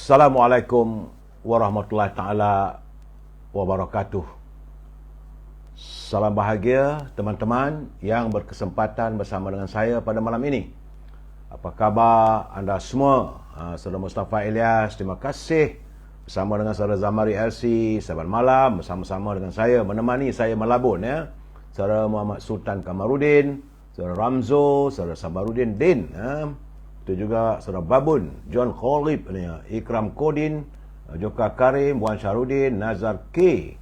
Assalamualaikum warahmatullahi taala wabarakatuh. Salam bahagia teman-teman yang berkesempatan bersama dengan saya pada malam ini. Apa khabar anda semua? Saudara Mustafa Ilyas, terima kasih bersama dengan saudara Zamari LC sahabat malam bersama-sama dengan saya menemani saya melabun ya. Saudara Muhammad Sultan Kamarudin, saudara Ramzo, saudara Sabaruddin Din itu juga saudara Babun, John Khalib, Ikram Kodin, Joka Karim, Wan Syarudin, Nazar K.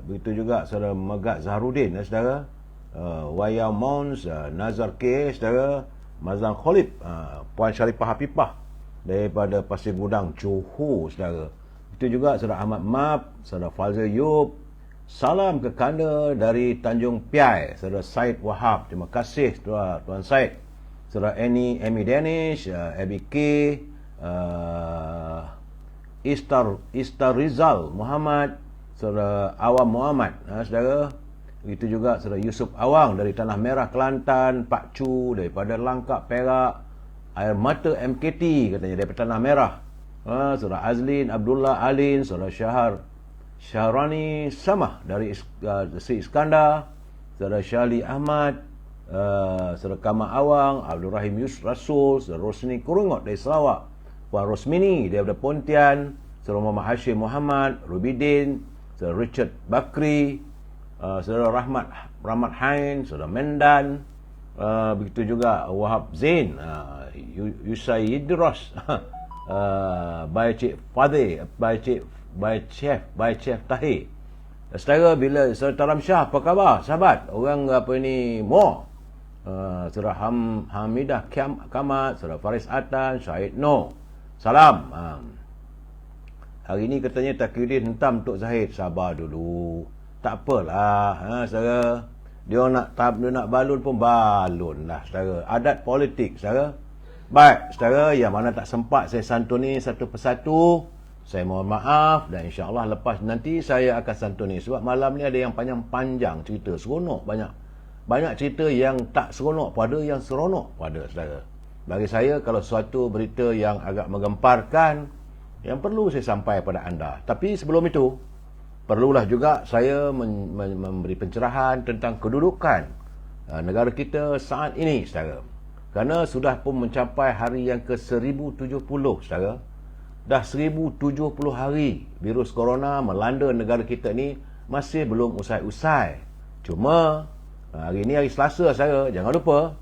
Begitu juga saudara Megat Zahrudin, saudara. Wayau Mons, Nazar K, saudara. Mazlan Khalib, Puan Syarifah Hafifah daripada Pasir Gudang, Johor, saudara. Itu juga saudara Ahmad Map, saudara Fazil Yub. Salam ke kanda dari Tanjung Piai, saudara Said Wahab. Terima kasih Tuan Said. Saudara Amy Danish, Abby K, Istar Rizal Muhammad, saudara Awam Muhammad, saudara. Begitu juga saudara Yusuf Awang dari Tanah Merah Kelantan, Pak Chu daripada Langkap Perak, Air Mata MKT katanya daripada Tanah Merah, saudara Azlin Abdullah Alin, saudara Syahrani Samah dari Sri Iskandar, saudara Syali Ahmad, saudara Kamal Awang, Abdul Rahim Rasul, saudara Rosni Kurungot dari Sarawak, Puan Rosmini daripada Pontian, saudara Muhammad Hashim Muhammad, Rubidin, saudara Richard Bakri, saudara Rahmat Hain, saudara Mendan, begitu juga Wahab Zain, Yusai Idros, by Cik Fadil, by Chef Tahir. Saudara bila saudara Taram Shah, apa khabar sahabat? Orang apa ni Mo, saudara Hamidah Kamat, saudara Faris Atan, Syahid Noh. Salam. Hari ni katanya Taqiyuddin hentam Tok Zahid. Sabar dulu. Tak apalah, saudara. Dia nak balun pun balun lah, saudara. Adat politik, saudara. Baik, saudara, yang mana tak sempat saya santuni satu persatu, saya mohon maaf dan insya-Allah lepas nanti saya akan santuni sebab malam ni ada yang panjang cerita, seronok banyak cerita yang tak seronok pada yang seronok pada, saudara. Bagi saya kalau suatu berita yang agak menggemparkan yang perlu saya sampai pada anda. Tapi sebelum itu perlulah juga saya memberi pencerahan tentang kedudukan negara kita saat ini, saudara. Kerana sudah pun mencapai hari yang ke-1070, saudara. Dah 1070 hari virus corona melanda negara kita ni, masih belum usai-usai. Cuma hari ni hari Selasa, saudara, jangan lupa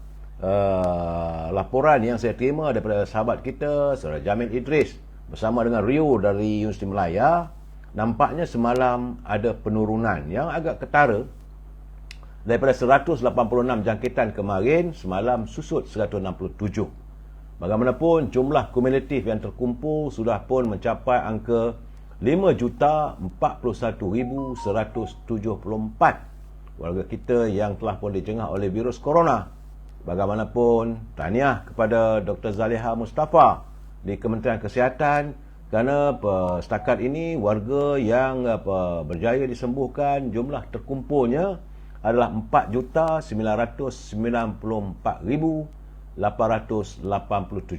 laporan yang saya terima daripada sahabat kita saudara Jamil Idris bersama dengan Rio dari Universiti Melaya. Nampaknya semalam ada penurunan yang agak ketara. Daripada 186 jangkitan kemarin, semalam susut 167. Bagaimanapun jumlah kumulatif yang terkumpul sudah pun mencapai angka 5,041,174 warga kita yang telah pun dijengah oleh virus corona. Bagaimanapun tahniah kepada Dr. Zaliha Mustafa di Kementerian Kesihatan kerana setakat ini warga yang berjaya disembuhkan, jumlah terkumpulnya adalah 4,994,887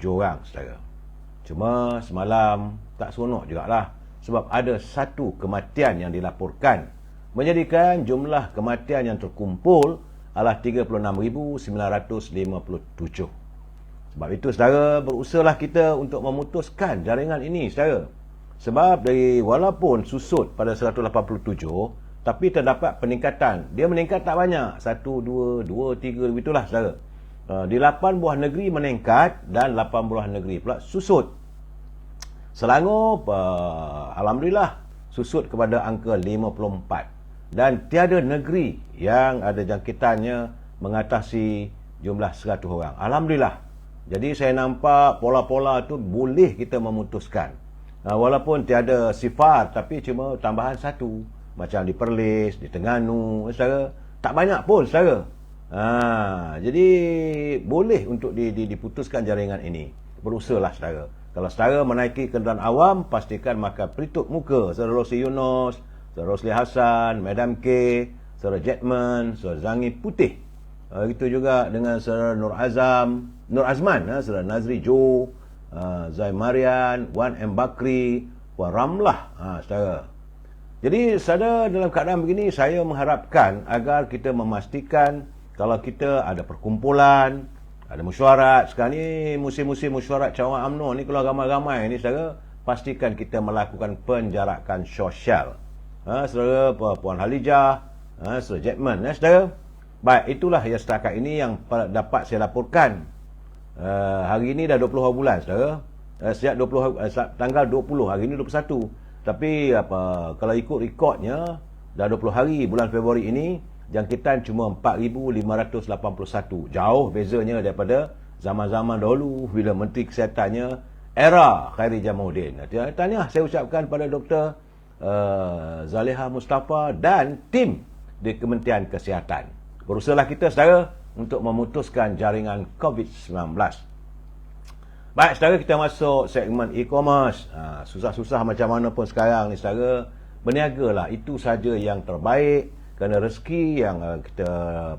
orang, saudara. Cuma semalam tak seronok jugalah sebab ada satu kematian yang dilaporkan, menjadikan jumlah kematian yang terkumpul adalah 36,957. Sebab itu, saudara, berusahalah kita untuk memutuskan jaringan ini, saudara. Sebab walaupun susut pada 187, tapi terdapat peningkatan. Dia meningkat tak banyak, 1, 2, 3 begitulah, saudara. Di 8 buah negeri meningkat dan 8 buah negeri pula susut. Selangor alhamdulillah susut kepada angka 54 dan tiada negeri yang ada jangkitannya mengatasi jumlah 100 orang. Alhamdulillah. Jadi saya nampak pola-pola tu boleh kita memutuskan. Walaupun tiada sifar tapi cuma tambahan satu, macam di Perlis, di Terengganu, saudara. Tak banyak pun, saudara. Jadi boleh untuk diputuskan jaringan ini. Berusahalah, saudara. Kalau saudara menaiki kenderaan awam, pastikan makan pelitup muka. Saudara Rosli Yunus, saudara Rosli Hassan, Madam K, saudara Jetman, saudara Zangi Putih. Itu juga dengan saudara Nur Azman, saudara Nazri Jo, Zain Marian, Wan M. Bakri, Puan Ramlah, saudara. Jadi saudara, dalam keadaan begini saya mengharapkan agar kita memastikan kalau kita ada perkumpulan, ada mesyuarat. Sekarang ni musim-musim mesyuarat cawangan UMNO ni, kalau ramai-ramai ni saudara, pastikan kita melakukan penjarakan sosial. Saudara, Puan Halijah, Saudara Jackman, saudara. Baik, itulah yang setakat ini yang dapat saya laporkan. Hari ini dah 20 bulan saudara. Sejak tanggal 20, hari ini 21. Tapi kalau ikut rekodnya dah 20 hari bulan Februari ini, jangkitan cuma 4,581. Jauh bezanya daripada zaman-zaman dahulu bila Menteri Kesehatannya era Khairi Jamaluddin. Tahniah saya ucapkan pada Dr. Zaliha Mustafa dan tim di Kementerian Kesihatan. Berusahalah kita saudara untuk memutuskan jaringan COVID-19. Baik saudara, kita masuk segmen e-commerce. Susah-susah macam mana pun sekarang ni saudara, berniagalah, itu saja yang terbaik. Kerana rezeki yang kita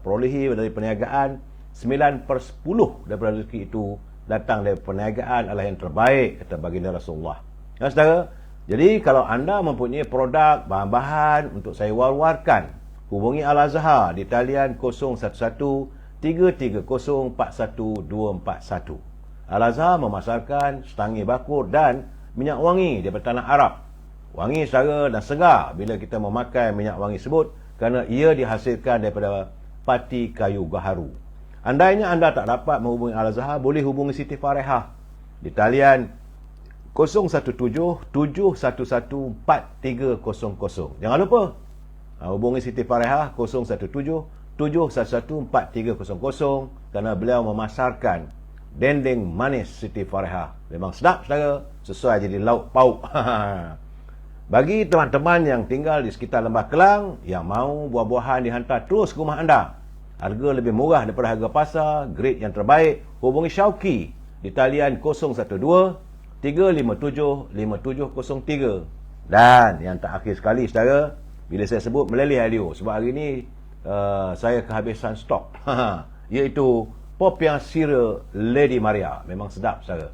perolehi dari perniagaan, 9/10 daripada rezeki itu datang dari perniagaan adalah yang terbaik, kata baginda Rasulullah. Saudara, jadi kalau anda mempunyai produk, bahan-bahan untuk saya war-warkan, hubungi Al-Azhar di talian 011 330 41241. Al-Azhar memasarkan setangi bakur dan minyak wangi daripada tanah Arab. Wangi saudara dan segar bila kita memakai minyak wangi tersebut, kerana ia dihasilkan daripada pati kayu gaharu. Andainya anda tak dapat menghubungi Al-Azhar, boleh hubungi Siti Farehah di talian 017 711 4300. Jangan lupa hubungi Siti Farehah 017 711 4300, kerana beliau memasarkan dendeng manis Siti Farehah. Memang sedap saudara, sesuai jadi lauk pauk. Bagi teman-teman yang tinggal di sekitar Lembah Kelang yang mahu buah-buahan dihantar terus ke rumah anda, harga lebih murah daripada harga pasar, grade yang terbaik, hubungi Syauqi di talian 012 357 5703. Dan yang terakhir sekali saudara, bila saya sebut Meleleh Alio, sebab hari ini saya kehabisan stok, iaitu Popiah Sira Lady Maria. Memang sedap saudara,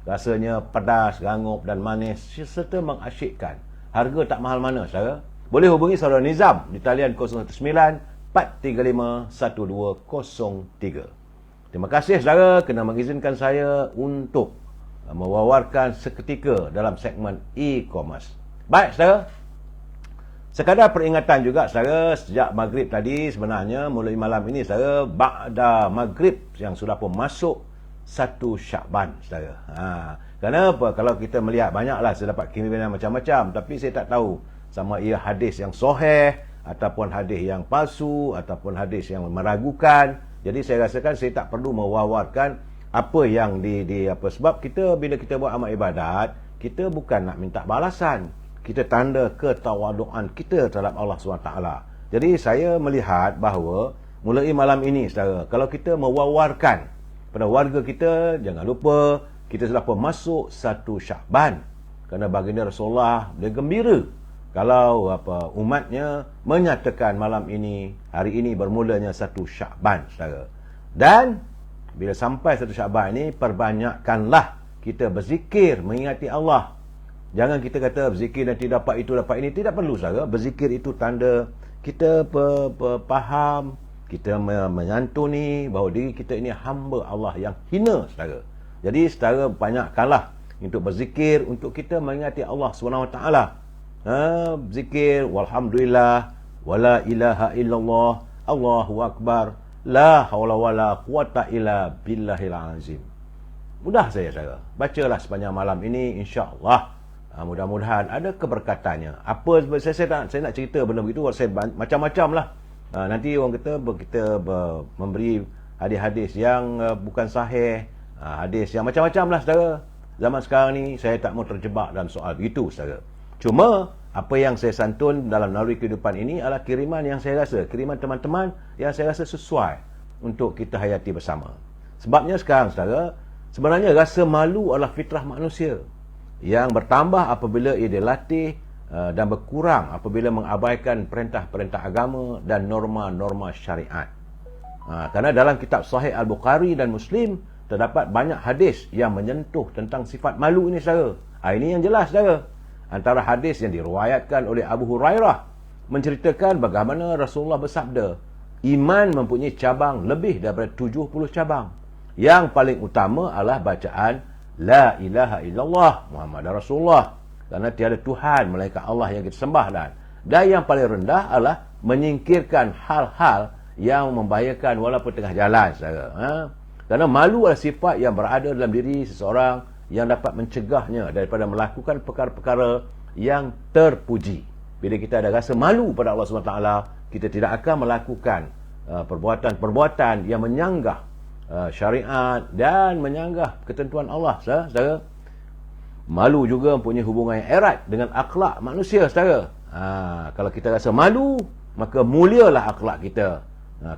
rasanya pedas, rangup dan manis serta mengasyikkan. Harga tak mahal mana saudara. Boleh hubungi saudara Nizam di talian 019 435 1203. Terima kasih saudara kerana mengizinkan saya untuk mewawarkan seketika dalam segmen e-commerce. Baik saudara, sekadar peringatan juga saudara, sejak maghrib tadi sebenarnya mulai malam ini saudara, ba'da maghrib yang sudah pun masuk 1 Syakban saudara. Kenapa? Kalau kita melihat banyaklah saya dapat kiriman macam-macam, tapi saya tak tahu sama ia hadis yang sahih ataupun hadis yang palsu ataupun hadis yang meragukan. Jadi saya rasakan saya tak perlu mewawarkan apa yang sebab kita bila kita buat amal ibadat, kita bukan nak minta balasan, kita tanda ketawaduan kita terhadap Allah SWT. Jadi saya melihat bahawa mulai malam ini saudara, kalau kita mewawarkan pada warga kita, jangan lupa kita sudah pun masuk 1 Syakban. Kerana baginda Rasulullah dia gembira kalau umatnya menyatakan malam ini, hari ini bermulanya 1 Syakban saudara. Dan bila sampai 1 Syakban ini, perbanyakkanlah kita berzikir mengingati Allah. Jangan kita kata berzikir nanti dapat itu, dapat ini. Tidak perlu saudara. Berzikir itu tanda kita faham, kita menyantuni bahawa diri kita ini hamba Allah yang hina saudara. Jadi saudara banyakkanlah untuk berzikir, untuk kita mengingati Allah SWT. Zikir walhamdulillah, wala ilaha illallah, Allahu akbar, la haula wala quwata illa billahil azim. Mudah saya saudara. Bacalah sepanjang malam ini, insya-Allah. Mudah-mudahan ada keberkatannya. Apa saya nak cerita benda begitu, saya macam-macam lah. Nanti orang kata kita memberi hadis-hadis yang bukan sahih, hadis yang macam-macam lah saudara. Zaman sekarang ni saya tak mau terjebak dalam soal begitu saudara. Cuma apa yang saya santun dalam naluri kehidupan ini adalah kiriman yang saya rasa, kiriman teman-teman yang saya rasa sesuai untuk kita hayati bersama. Sebabnya sekarang saudara, sebenarnya rasa malu adalah fitrah manusia yang bertambah apabila ia dilatih dan berkurang apabila mengabaikan perintah-perintah agama dan norma-norma syariat. Kerana dalam kitab Sahih Al-Bukhari dan Muslim terdapat banyak hadis yang menyentuh tentang sifat malu ini, saudara. Ini yang jelas, saudara. Antara hadis yang diriwayatkan oleh Abu Hurairah menceritakan bagaimana Rasulullah bersabda, iman mempunyai cabang lebih daripada 70 cabang. Yang paling utama adalah bacaan La ilaha illallah Muhammad Rasulullah, kerana tiada Tuhan melainkan Allah yang kita sembah. Dan yang paling rendah adalah menyingkirkan hal-hal yang membahayakan walaupun tengah jalan, saudara. Kerana malu adalah sifat yang berada dalam diri seseorang yang dapat mencegahnya daripada melakukan perkara-perkara yang terpuji. Bila kita ada rasa malu pada Allah SWT, kita tidak akan melakukan perbuatan-perbuatan yang menyanggah syariat dan menyanggah ketentuan Allah, saudara. Malu juga mempunyai hubungan yang erat dengan akhlak manusia, saudara. Kalau kita rasa malu, maka mulialah akhlak kita.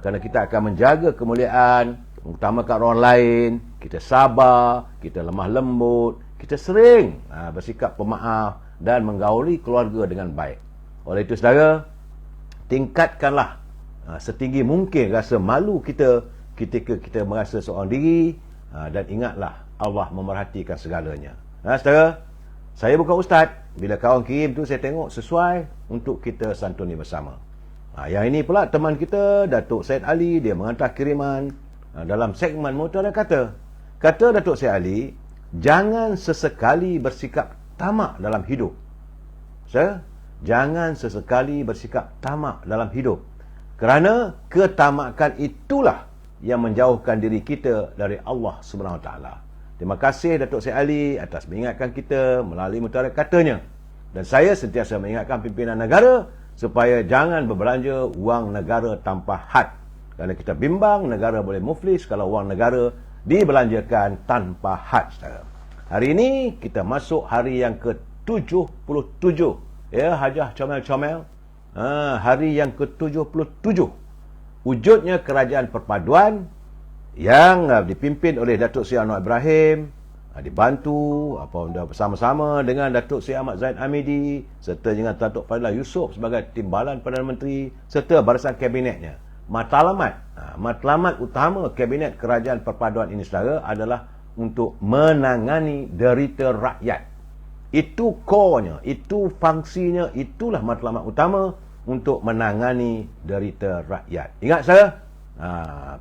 Kerana kita akan menjaga kemuliaan, mengutamakan orang lain, kita sabar, kita lemah lembut, kita sering bersikap pemaaf dan menggauli keluarga dengan baik. Oleh itu, saudara, tingkatkanlah setinggi mungkin rasa malu kita ketika kita merasa seorang diri, dan ingatlah Allah memerhatikan segalanya. Saudara, saya bukan ustaz. Bila kawan kirim tu saya tengok sesuai untuk kita santuni bersama. Yang ini pula teman kita Datuk Syed Ali, dia menghantar kiriman dalam segmen Motor dan kata Datuk Syed Ali, jangan sesekali bersikap tamak dalam hidup. Jangan sesekali bersikap tamak dalam hidup, kerana ketamakan itulah yang menjauhkan diri kita dari Allah Subhanahu Wa Taala. Terima kasih Datuk Syed Ali atas mengingatkan kita melalui mutara katanya. Dan saya sentiasa mengingatkan pimpinan negara supaya jangan berbelanja wang negara tanpa had. Kerana kita bimbang negara boleh muflis kalau wang negara dibelanjakan tanpa had, saudara. Hari ini kita masuk hari yang ke-77. Ya, Hajah comel-comel. Hari yang ke-77. Wujudnya kerajaan perpaduan yang dipimpin oleh Datuk Seri Anwar Ibrahim, dibantu bersama-sama dengan Datuk Seri Ahmad Zaid Hamidi serta dengan Datuk Fadilah Yusof sebagai timbalan Perdana Menteri serta barisan kabinetnya. Matlamat utama kabinet kerajaan perpaduan ini, saudara, adalah untuk menangani derita rakyat. Itu core-nya, itu fungsinya, itulah matlamat utama untuk menangani derita rakyat. Ingat, saudara,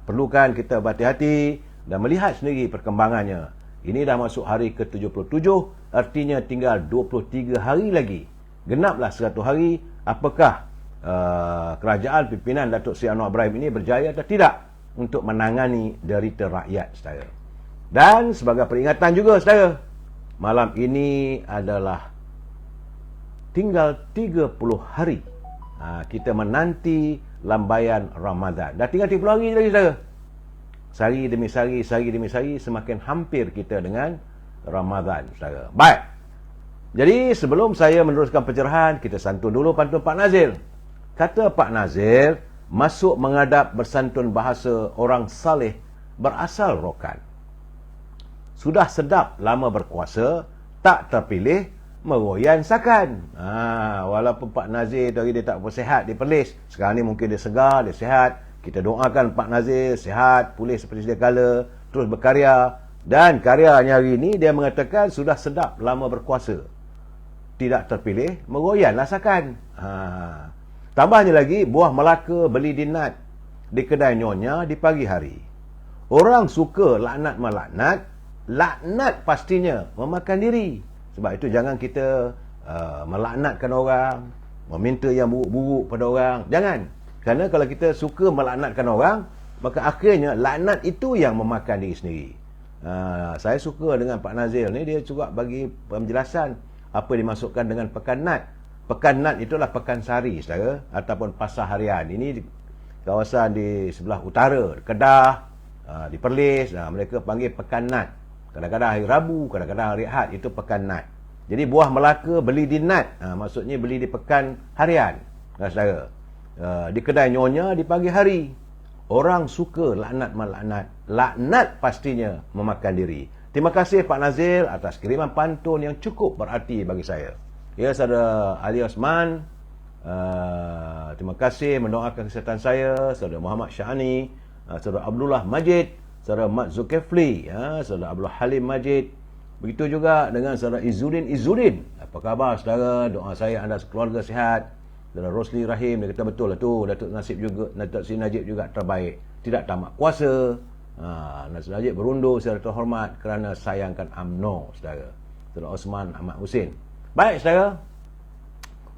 perlukan kita berhati-hati dan melihat sendiri perkembangannya. Ini dah masuk hari ke-77, artinya tinggal 23 hari lagi. Genaplah 100 hari. Apakah kerajaan pimpinan Datuk Seri Anwar Ibrahim ini berjaya atau tidak untuk menangani derita rakyat, saudara. Dan sebagai peringatan juga, saudara, malam ini adalah tinggal 30 hari kita menanti lambaian Ramadan. Dah tinggal 30 hari lagi, saudara. Sehari demi sehari, semakin hampir kita dengan Ramadan, saudara. Baik. Jadi sebelum saya meneruskan pencerahan, kita santun dulu pantun Pak Nazir. Kata Pak Nazir, masuk menghadap bersantun bahasa orang saleh berasal Rokan. Sudah sedap lama berkuasa, tak terpilih meroyan sakan. Walaupun Pak Nazir tadi dia tak bersihat, dia Perlis. Sekarang ni mungkin dia segar, dia sihat. Kita doakan Pak Nazir sihat, pulih seperti sedia kala, terus berkarya. Dan karyanya hari ini dia mengatakan sudah sedap lama berkuasa, tidak terpilih meroyanlah sakan. Tambahnya lagi, buah Melaka beli di Nat di kedai nyonya di pagi hari. Orang suka laknat melaknat, laknat pastinya memakan diri. Sebab itu jangan kita melaknatkan orang, meminta yang buruk-buruk pada orang. Jangan. Kerana kalau kita suka melaknatkan orang, maka akhirnya laknat itu yang memakan diri sendiri. Saya suka dengan Pak Nazir ni, dia juga bagi penjelasan apa dimasukkan dengan pekan Nat. Pekan Nat itulah pekan sehari, saudara, ataupun pasar harian. Ini di kawasan di sebelah utara, Kedah, di Perlis, mereka panggil pekan Nat. Kadang-kadang hari Rabu, kadang-kadang hari Ahad, itu pekan Nat. Jadi buah Melaka beli di Nat, maksudnya beli di pekan harian, saudara. Di kedai nyonya di pagi hari. Orang suka laknat melaknat, laknat pastinya memakan diri. Terima kasih Pak Nazir atas kiriman pantun yang cukup berarti bagi saya. Ya, saudara Ali Osman, terima kasih mendoakan kesihatan saya. Saudara Muhammad Syahani, saudara Abdullah Majid, saudara Mat Zulkifli, saudara Abdul Halim Majid. Begitu juga dengan saudara Izzuddin. Apa khabar saudara? Doa saya anda sekeluarga sihat. Saudara Rosli Rahim, dia kata betul lah tu, Datuk Sri Najib juga terbaik, tidak tamak kuasa. Datuk Najib berundur secara terhormat kerana sayangkan UMNO, saudara. Saudara Osman Ahmad Husin. Baik saudara,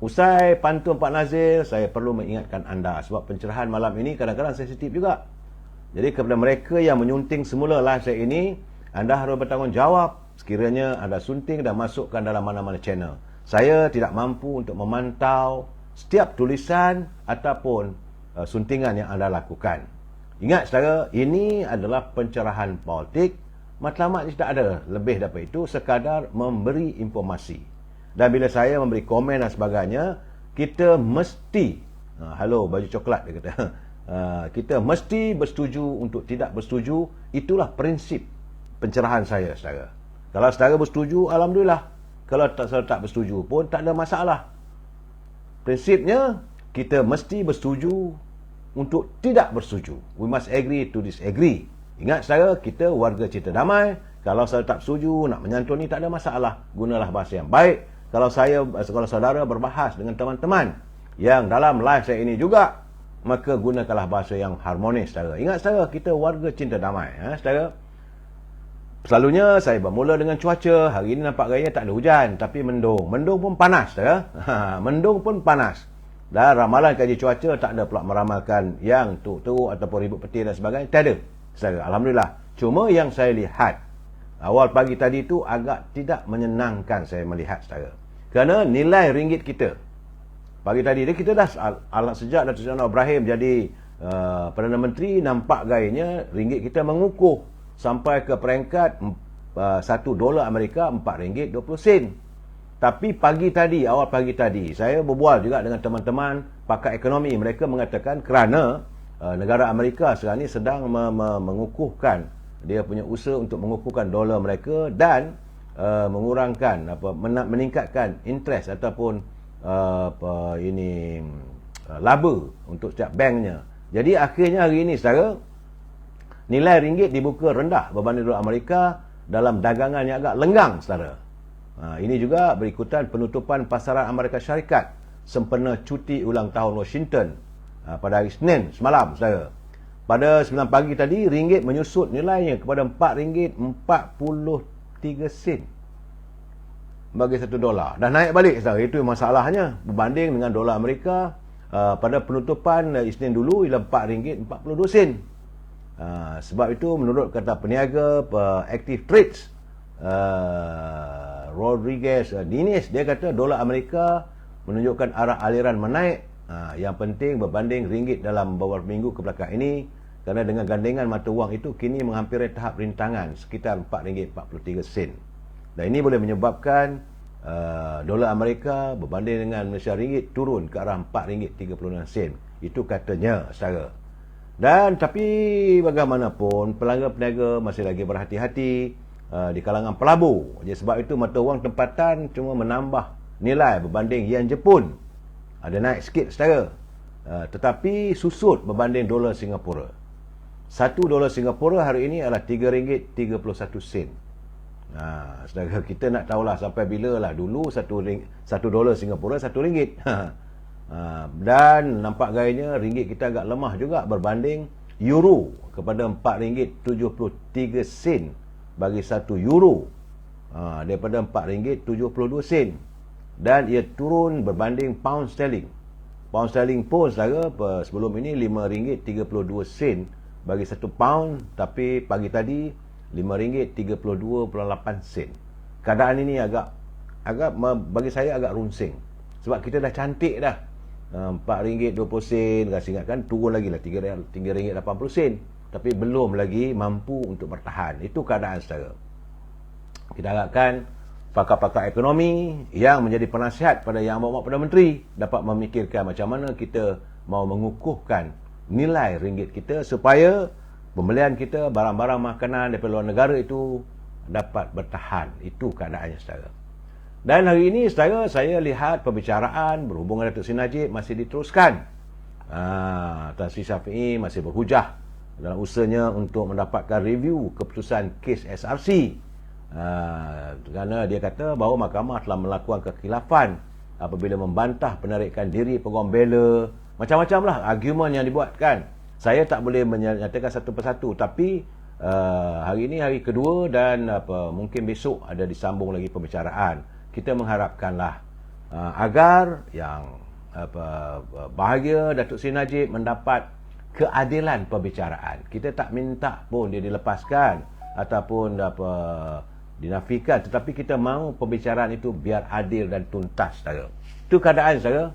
usai pantun Pak Nazir, saya perlu mengingatkan anda sebab pencerahan malam ini kadang-kadang sensitif juga. Jadi kepada mereka yang menyunting semula live saya ini, anda harus bertanggungjawab sekiranya anda sunting dan masukkan dalam mana-mana channel. Saya tidak mampu untuk memantau setiap tulisan ataupun suntingan yang anda lakukan. Ingat saudara, ini adalah pencerahan politik. Matlamat tidak ada lebih daripada itu, sekadar memberi informasi. Dan bila saya memberi komen dan sebagainya, kita mesti, halo baju coklat dia kata, kita mesti bersetuju untuk tidak bersetuju. Itulah prinsip pencerahan saya saudara. Kalau saudara bersetuju, alhamdulillah. Kalau tak bersetuju pun tak ada masalah. Prinsipnya, kita mesti bersetuju untuk tidak bersetuju. We must agree to disagree. Ingat saudara, kita warga cinta damai. Kalau saudara tak setuju, nak menyantuni, tak ada masalah. Gunalah bahasa yang baik. Kalau saudara berbahas dengan teman-teman yang dalam live saya ini juga, maka gunakanlah bahasa yang harmonis saudara. Ingat saudara, kita warga cinta damai, saudara. Selalunya saya bermula dengan cuaca. Hari ini nampak gaya tak ada hujan, tapi mendung. Mendung pun panas saudara. Mendung pun panas. Dan ramalan kaji cuaca tak ada pula meramalkan yang teruk ataupun ribut petir dan sebagainya. Tak ada saudara, alhamdulillah. Cuma yang saya lihat awal pagi tadi tu agak tidak menyenangkan saya melihat saudara. Kerana nilai ringgit kita pagi tadi kita dah sejak Datuk Seri Anwar Ibrahim jadi Perdana Menteri, nampak gayanya ringgit kita mengukuh sampai ke peringkat $1 Amerika RM4.20. Tapi pagi tadi, awal pagi tadi, saya berbual juga dengan teman-teman pakar ekonomi. Mereka mengatakan kerana negara Amerika sekarang ini sedang mengukuhkan, dia punya usaha untuk mengukuhkan dolar mereka dan mengurangkan meningkatkan interest ataupun laba untuk setiap banknya. Jadi akhirnya hari ini saudara, nilai ringgit dibuka rendah berbanding dolar Amerika dalam dagangan yang agak lenggang saudara. Ini juga berikutan penutupan pasaran Amerika Syarikat sempena cuti ulang tahun Washington pada hari Senin semalam saudara. Pada 9 pagi tadi, ringgit menyusut nilainya kepada RM4.43 bagi $1. Dah naik balik saudara. Itu masalahnya berbanding dengan dolar Amerika pada penutupan Isnin dulu ialah RM4.42. Sebab itu menurut kata peniaga Active Trades Rodriguez Diniz, dia kata dolar Amerika menunjukkan arah aliran menaik. Yang penting berbanding ringgit dalam beberapa minggu kebelakang ini, kerana dengan gandengan mata wang itu kini menghampiri tahap rintangan sekitar RM4.43. Dan ini boleh menyebabkan dolar Amerika berbanding dengan Malaysia ringgit turun ke arah RM4.36. Itu katanya saudara. Dan tapi bagaimanapun pelanggan peniaga masih lagi berhati-hati di kalangan pelabur. Jadi sebab itu mata wang tempatan cuma menambah nilai berbanding yen Jepun. Ada naik sikit saudara. Tetapi susut berbanding dolar Singapura. $1 Singapura hari ini adalah RM3.31. Saudara, kita nak tahulah sampai bila lah. Dulu $1 Singapura RM1. Dan nampak gayanya ringgit kita agak lemah juga berbanding euro kepada RM4.73 bagi €1 daripada RM4.72. Dan ia turun berbanding pound sterling. Pound sterling pun saudara sebelum ini RM5.32 bagi 1 pound, tapi pagi tadi RM5.32.8. Keadaan ini agak bagi saya agak runsing. Sebab kita dah cantik dah. RM4.20, kasih ingatkan turun lagi lah RM3.80. Tapi belum lagi mampu untuk bertahan. Itu keadaan saudara. Kita harapkan pakar-pakar ekonomi yang menjadi penasihat pada Yang Amat Perdana Menteri dapat memikirkan macam mana kita mau mengukuhkan nilai ringgit kita supaya pembelian kita barang-barang makanan daripada luar negara itu dapat bertahan. Itu keadaannya saudara. Dan hari ini saudara, saya lihat perbicaraan berhubungan Datuk Seri Najib masih diteruskan. Tan Sri Syafiee masih berhujah dalam usahanya untuk mendapatkan review keputusan kes SRC. Kerana dia kata bahawa mahkamah telah melakukan kekhilafan apabila membantah penarikan diri peguam bela. Macam-macam lah argument yang dibuatkan. Saya tak boleh menyatakan satu persatu, tapi hari ini hari kedua dan mungkin besok ada disambung lagi pembicaraan. Kita mengharapkanlah agar yang bahagia Datuk Seri Najib mendapat keadilan pembicaraan. Kita tak minta pun dia dilepaskan ataupun dinafikan, tetapi kita mahu pembicaraan itu biar adil dan tuntas, saudara. Itu keadaan, saudara.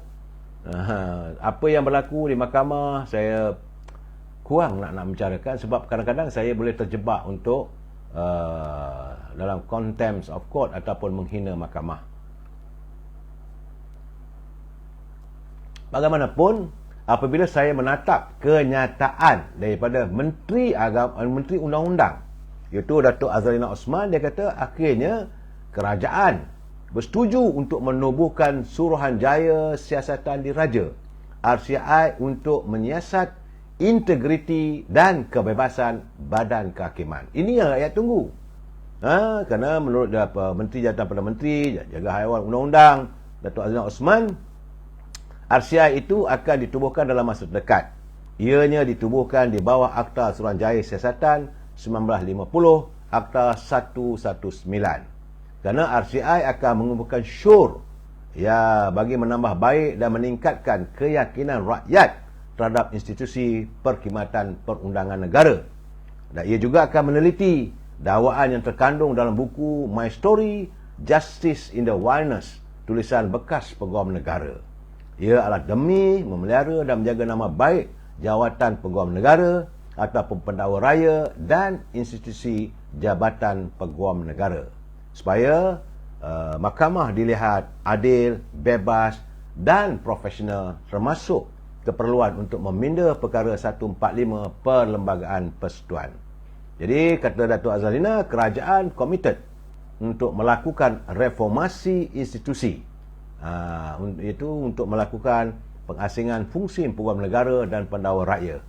Apa yang berlaku di mahkamah saya kurang nak bicarakan, sebab kadang-kadang saya boleh terjebak untuk dalam contempt of court ataupun menghina mahkamah. Bagaimanapun, apabila saya menatap kenyataan daripada Menteri Undang-Undang, iaitu Datuk Azalina Osman, dia kata akhirnya kerajaan bersetuju untuk menubuhkan Suruhanjaya Siasatan Diraja RCI untuk menyiasat integriti dan kebebasan Badan Kehakiman. Ini yang rakyat tunggu. Kerana menurut Menteri Jabatan Perdana Menteri, Jaga Haiwan Undang-Undang, Datuk Azalina Osman, RCI itu akan ditubuhkan dalam masa terdekat. Ianya ditubuhkan di bawah Akta Suruhanjaya Siasatan 1950, Akta 119. Kerana RCI akan mengumpulkan syur bagi menambah baik dan meningkatkan keyakinan rakyat terhadap institusi perkhidmatan perundangan negara. Dan ia juga akan meneliti dakwaan yang terkandung dalam buku My Story, Justice in the Wilderness, tulisan bekas peguam negara. Ia adalah demi memelihara dan menjaga nama baik jawatan peguam negara ataupun pendakwa raya dan institusi jabatan peguam negara, supaya mahkamah dilihat adil, bebas dan profesional, termasuk keperluan untuk meminda perkara 145 Perlembagaan Persekutuan. Jadi kata Datuk Azalina, kerajaan komited untuk melakukan reformasi institusi, itu untuk melakukan pengasingan fungsi peguam negara dan pendakwa raya.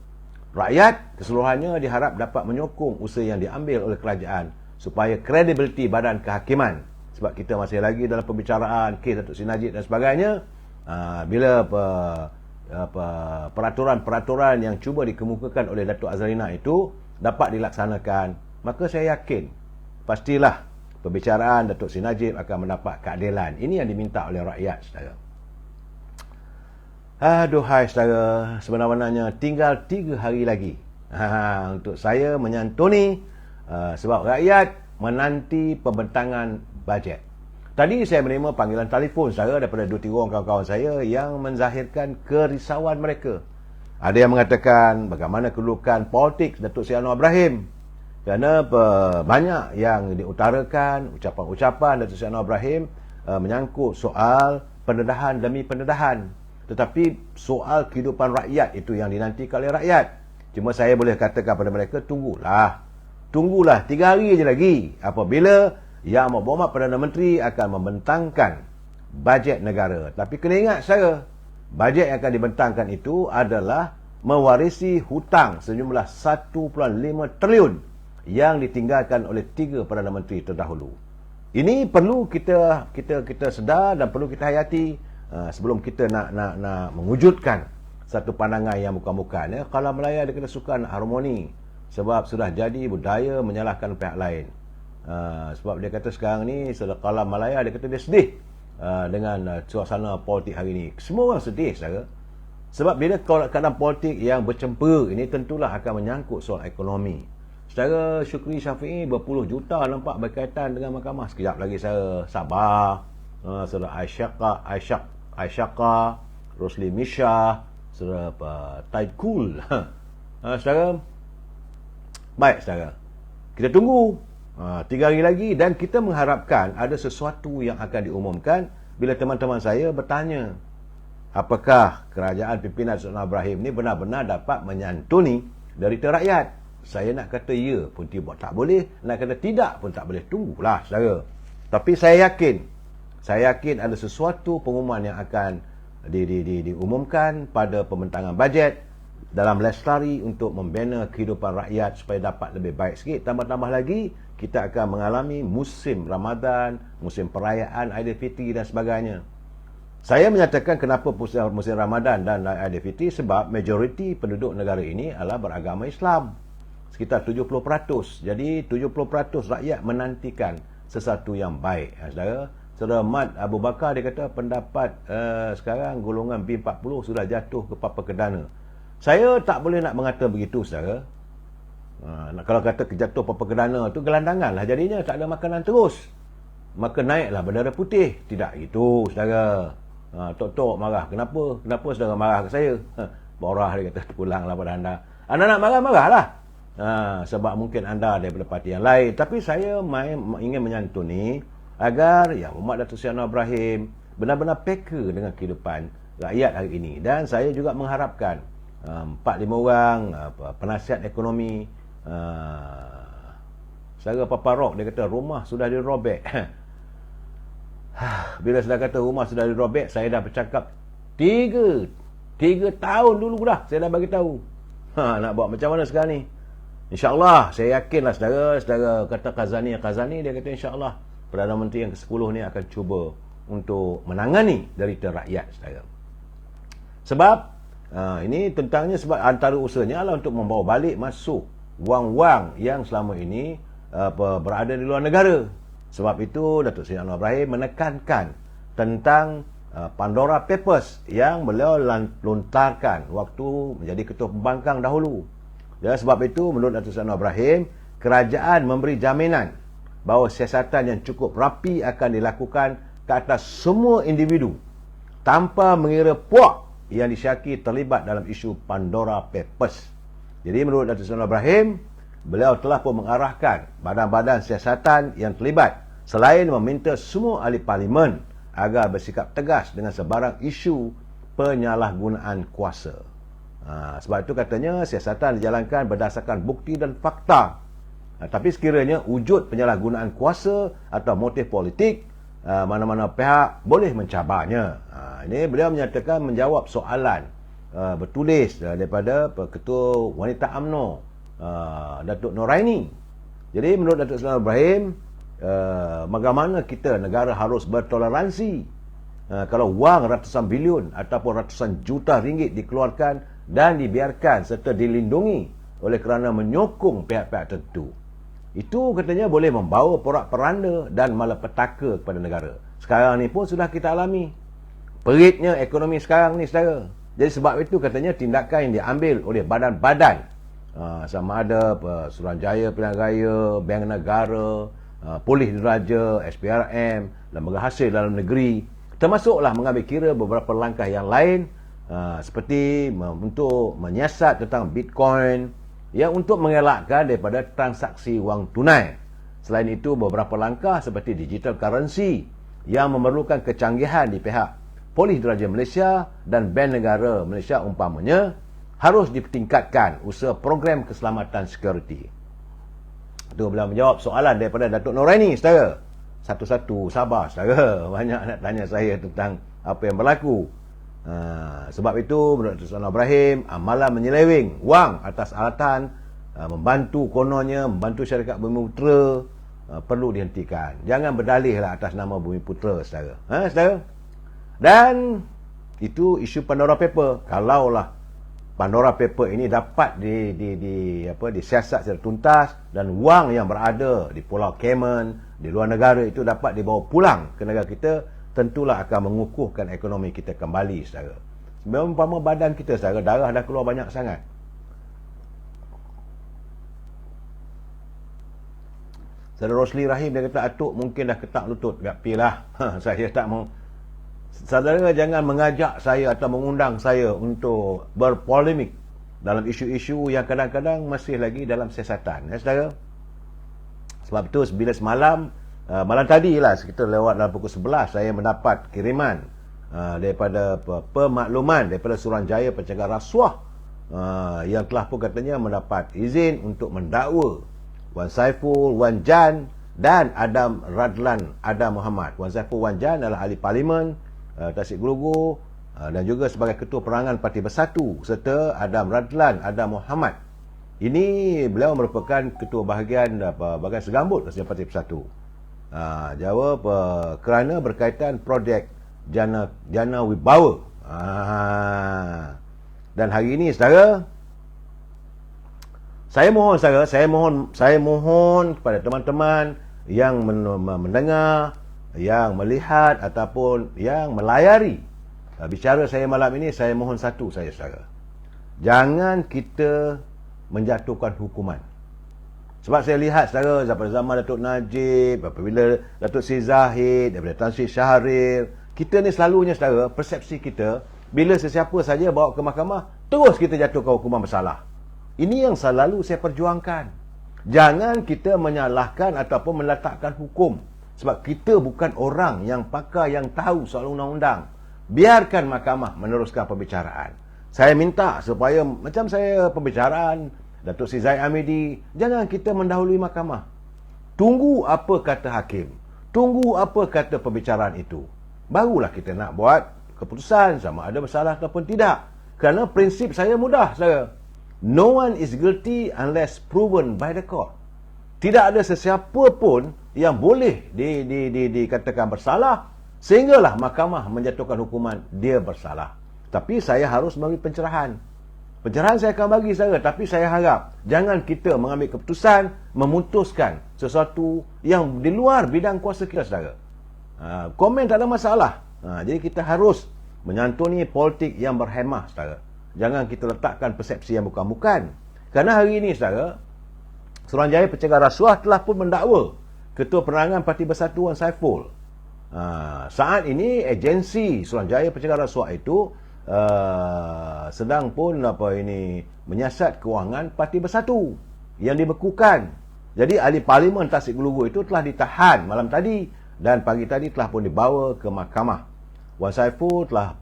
Rakyat keseluruhannya diharap dapat menyokong usaha yang diambil oleh kerajaan supaya kredibiliti Badan Kehakiman, sebab kita masih lagi dalam pembicaraan kes Datuk Seri Najib dan sebagainya. Bila peraturan-peraturan yang cuba dikemukakan oleh Datuk Azalina itu dapat dilaksanakan, maka saya yakin pastilah pembicaraan Datuk Seri Najib akan mendapat keadilan. Ini yang diminta oleh rakyat, saudara. Aduhai saudara, sebenarnya tinggal 3 hari lagi untuk saya menyantuni sebab rakyat menanti pembentangan bajet. Tadi saya menerima panggilan telefon saudara daripada 2-3 orang kawan-kawan saya yang menzahirkan kerisauan mereka. Ada yang mengatakan bagaimana kedudukan politik Datuk Seri Anwar Ibrahim, kerana banyak yang diutarakan ucapan-ucapan Datuk Seri Anwar Ibrahim menyangkut soal pendedahan demi pendedahan. Tetapi soal kehidupan rakyat itu yang dinantikan oleh rakyat. Cuma saya boleh katakan kepada mereka, tunggulah 3 hari je lagi apabila Yang Berhormat Perdana Menteri akan membentangkan bajet negara. Tapi kena ingat saudara, bajet yang akan dibentangkan itu adalah mewarisi hutang sejumlah 1.5 triliun yang ditinggalkan oleh 3 Perdana Menteri terdahulu. Ini perlu kita sedar dan perlu kita hayati sebelum kita nak mewujudkan satu pandangan yang bukan-bukan. Kalau Melaya dia kena sukan harmoni, sebab sudah jadi budaya menyalahkan pihak lain. Sebab dia kata sekarang ni kalau Melaya dia kata dia sedih dengan suasana politik hari ini. Semua orang sedih saudara. Sebab bila keadaan politik yang bercempur ini tentulah akan menyangkut soal ekonomi. Saudara Syukri Syafi'i berpuluh juta nampak berkaitan dengan mahkamah. Sekejap lagi saya sabar. Saudara Aisyaka, Rosli Misha, saudara Taikul. Saudara, baik saudara, kita tunggu 3 hari lagi dan kita mengharapkan ada sesuatu yang akan diumumkan bila teman-teman saya bertanya, apakah kerajaan pimpinan Sultan Ibrahim ni benar-benar dapat menyantuni derita rakyat? Saya nak kata ya pun tak boleh, nak kata tidak pun tak boleh. Tunggulah saudara. Tapi saya yakin ada sesuatu pengumuman yang akan diumumkan pada pembentangan bajet dalam lestari untuk membina kehidupan rakyat supaya dapat lebih baik sikit. Tambah-tambah lagi, kita akan mengalami musim Ramadan, musim perayaan Aidilfitri dan sebagainya. Saya menyatakan kenapa musim Ramadan dan Aidilfitri sebab majoriti penduduk negara ini adalah beragama Islam. Sekitar 70%. Jadi 70% rakyat menantikan sesuatu yang baik. Saudara Mat Abu Bakar dia kata pendapat sekarang golongan B40 sudah jatuh ke papa kedana. Saya tak boleh nak mengata begitu, saudara. Kalau kata jatuh papa kedana tu gelandangan lah jadinya, tak ada makanan terus. Maka naiklah bendera putih. Tidak itu, saudara. Tok-tok marah. Kenapa? Kenapa saudara marah ke saya? Borah dia kata, pulanglah pada anda. Anda nak marah, marahlah. Sebab mungkin anda daripada parti yang lain. Tapi saya ingin menyantuni agar Yang Berhormat Datuk Seri Anwar Ibrahim benar-benar peka dengan kehidupan rakyat hari ini. Dan saya juga mengharapkan 4-5 orang penasihat ekonomi, saudara Papa Rock dia kata rumah sudah dirobek. Bila sudah kata rumah sudah dirobek, saya dah bercakap 3 tahun dulu dah saya dah bagi tahu. Nak buat macam mana sekarang ni? InsyaAllah, saya yakinlah saudara kata Khazani dia kata insyaAllah Perdana Menteri yang ke-10 ni akan cuba untuk menangani derita rakyat, saudara. Sebab ini tentangnya sebab antara usahanya adalah untuk membawa balik masuk wang-wang yang selama ini berada di luar negara. Sebab itu Datuk Seri Anwar Ibrahim menekankan tentang Pandora Papers yang beliau lontarkan waktu menjadi Ketua Pembangkang dahulu. Dan sebab itu menurut Datuk Seri Anwar Ibrahim, kerajaan memberi jaminan bahawa siasatan yang cukup rapi akan dilakukan ke atas semua individu tanpa mengira puak yang disyaki terlibat dalam isu Pandora Papers. Jadi menurut Datuk Seri Anwar Ibrahim, beliau telah pun mengarahkan badan-badan siasatan yang terlibat selain meminta semua ahli parlimen agar bersikap tegas dengan sebarang isu penyalahgunaan kuasa. Sebab itu katanya siasatan dijalankan berdasarkan bukti dan fakta. Tapi sekiranya wujud penyalahgunaan kuasa atau motif politik, mana-mana pihak boleh mencabarnya. Ini beliau menyatakan menjawab soalan bertulis daripada Ketua Wanita UMNO, Datuk Noraini. Jadi menurut Datuk Seri Ibrahim, bagaimana kita negara harus bertoleransi kalau wang ratusan bilion ataupun ratusan juta ringgit dikeluarkan dan dibiarkan serta dilindungi oleh kerana menyokong pihak-pihak tertentu. Itu katanya boleh membawa porak-peranda dan malapetaka kepada negara. Sekarang ni pun sudah kita alami peritnya ekonomi sekarang ni, saudara. Jadi sebab itu katanya tindakan yang diambil oleh badan-badan sama ada Suruhanjaya Pilihan Raya, Bank Negara, Polis Diraja, SPRM, Lembaga Hasil Dalam Negeri, termasuklah mengambil kira beberapa langkah yang lain seperti untuk menyiasat tentang Bitcoin yang untuk mengelakkan daripada transaksi wang tunai. Selain itu, beberapa langkah seperti digital currency yang memerlukan kecanggihan di pihak Polis Diraja Malaysia dan Bank Negara Malaysia umpamanya harus ditingkatkan usaha program keselamatan security. Itu beliau menjawab soalan daripada Datuk Noraini, saudara. Satu-satu, sabar, saudara. Banyak nak tanya saya tentang apa yang berlaku. Sebab itu menurut Datuk Seri Anwar Ibrahim, amalan menyeleweng wang atas alatan membantu kononnya, membantu syarikat Bumiputera perlu dihentikan. Jangan berdalihlah atas nama Bumiputera, saudara. Saudara? Dan itu isu Pandora Paper. Kalaulah Pandora Paper ini dapat disiasat secara tuntas dan wang yang berada di Pulau Cayman, di luar negara itu dapat dibawa pulang ke negara kita, tentulah akan mengukuhkan ekonomi kita kembali, saudara. Sebab umpama badan kita, saudara, darah dah keluar banyak sangat. Saudara Rosli Rahim dia kata, Atuk mungkin dah ketak lutut. Gapilah. Saya tak mau. Saudara jangan mengajak saya atau mengundang saya untuk berpolemik dalam isu-isu yang kadang-kadang masih lagi dalam siasatan, ya saudara. Sebab itu bila semalam, malam tadi lah, sekitar lewat dalam pukul 11, saya mendapat kiriman daripada pemakluman daripada Suruhanjaya Pencegah Rasuah yang telah pun katanya mendapat izin untuk mendakwa Wan Saiful, Wan Jan dan Adam Radlan Adam Muhammad. Wan Saiful, Wan Jan adalah ahli parlimen Tasik Glugu, dan juga sebagai Ketua Perangan Parti Bersatu, serta Adam Radlan, Adam Muhammad. Ini beliau merupakan Ketua Bahagian Bahagian Segambut Parti Bersatu. Jawab kerana berkaitan projek Jana Wibawa. Dan hari ini saudara, saya mohon kepada teman-teman yang mendengar, yang melihat ataupun yang melayari bicara saya malam ini, saya mohon satu saja saudara. Jangan kita menjatuhkan hukuman. Sebab saya lihat saudara, daripada zaman Datuk Najib, apabila Datuk Sri Zahid, daripada Tan Sri Syahrir, kita ni selalunya saudara, persepsi kita, bila sesiapa saja bawa ke mahkamah, terus kita jatuhkan hukuman bersalah. Ini yang selalu saya perjuangkan. Jangan kita menyalahkan ataupun meletakkan hukum. Sebab kita bukan orang yang pakar, yang tahu soal undang-undang. Biarkan mahkamah meneruskan pembicaraan. Saya minta supaya, macam saya pembicaraan Datuk Sri Zaid Amidi, jangan kita mendahului mahkamah. Tunggu apa kata hakim. Tunggu apa kata pembicaraan itu. Barulah kita nak buat keputusan sama ada bersalah ataupun tidak. Kerana prinsip saya mudah, saudara. No one is guilty unless proven by the court. Tidak ada sesiapa pun yang boleh dikatakan bersalah sehinggalah mahkamah menjatuhkan hukuman dia bersalah. Tapi saya harus bagi pencerahan. Pencerahan saya akan bagi saudara, tapi saya harap jangan kita mengambil keputusan, memutuskan sesuatu yang di luar bidang kuasa kita saudara. Komen tak ada masalah. Jadi kita harus menyantuni politik yang berhemah saudara. Jangan kita letakkan persepsi yang bukan-bukan. Kerana hari ini saudara, Suruhanjaya Pencegah Rasuah telah pun mendakwa Ketua Penerangan Parti Bersatu Wan Saiful. Saat ini agensi Suruhanjaya Pencegah Rasuah itu sedang pun menyiasat kewangan Parti Bersatu yang dibekukan. Jadi ahli parlimen Tasik Gelugu itu telah ditahan malam tadi dan pagi tadi telah pun dibawa ke mahkamah. Wan Saiful telah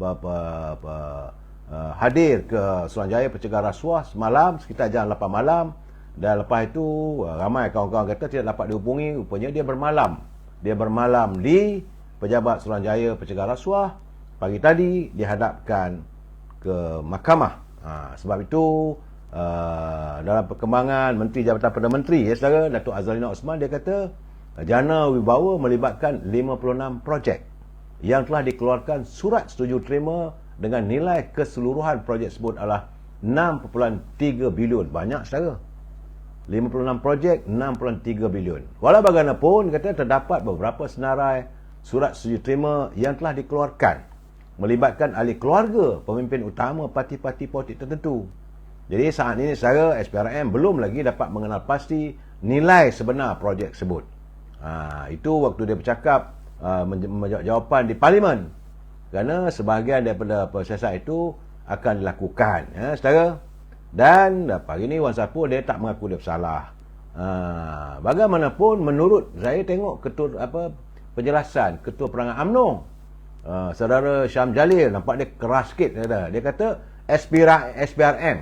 hadir ke Suruhanjaya Pencegah Rasuah semalam sekitar jam 8 malam, dan lepas itu ramai kawan-kawan kata tidak dapat dihubungi. Rupanya dia bermalam di Pejabat Suruhanjaya Pencegah Rasuah. Pagi tadi dihadapkan ke mahkamah. Sebab itu dalam perkembangan Menteri Jabatan Perdana Menteri, saudara, Datuk Azalina Osman, dia kata Jana Wibawa melibatkan 56 projek yang telah dikeluarkan surat setuju terima dengan nilai keseluruhan projek tersebut adalah 6.3 bilion. Banyak saudara. 56 projek, 6.3 bilion. Walau bagaimanapun, kata terdapat beberapa senarai surat setuju terima yang telah dikeluarkan melibatkan ahli keluarga pemimpin utama parti-parti politik tertentu. Jadi saat ini saudara, SPRM belum lagi dapat mengenal pasti nilai sebenar projek tersebut. Itu waktu dia bercakap menjawab jawapan di parlimen. Kerana sebahagian daripada proses itu akan dilakukan, saudara. Dan pagi ini Wan Saiful dia tak mengaku dia bersalah. Bagaimanapun menurut saya tengok penjelasan Ketua Perangan UMNO, Saudara Syam Jalil, nampak dia keras sikit. Dia kata SPRM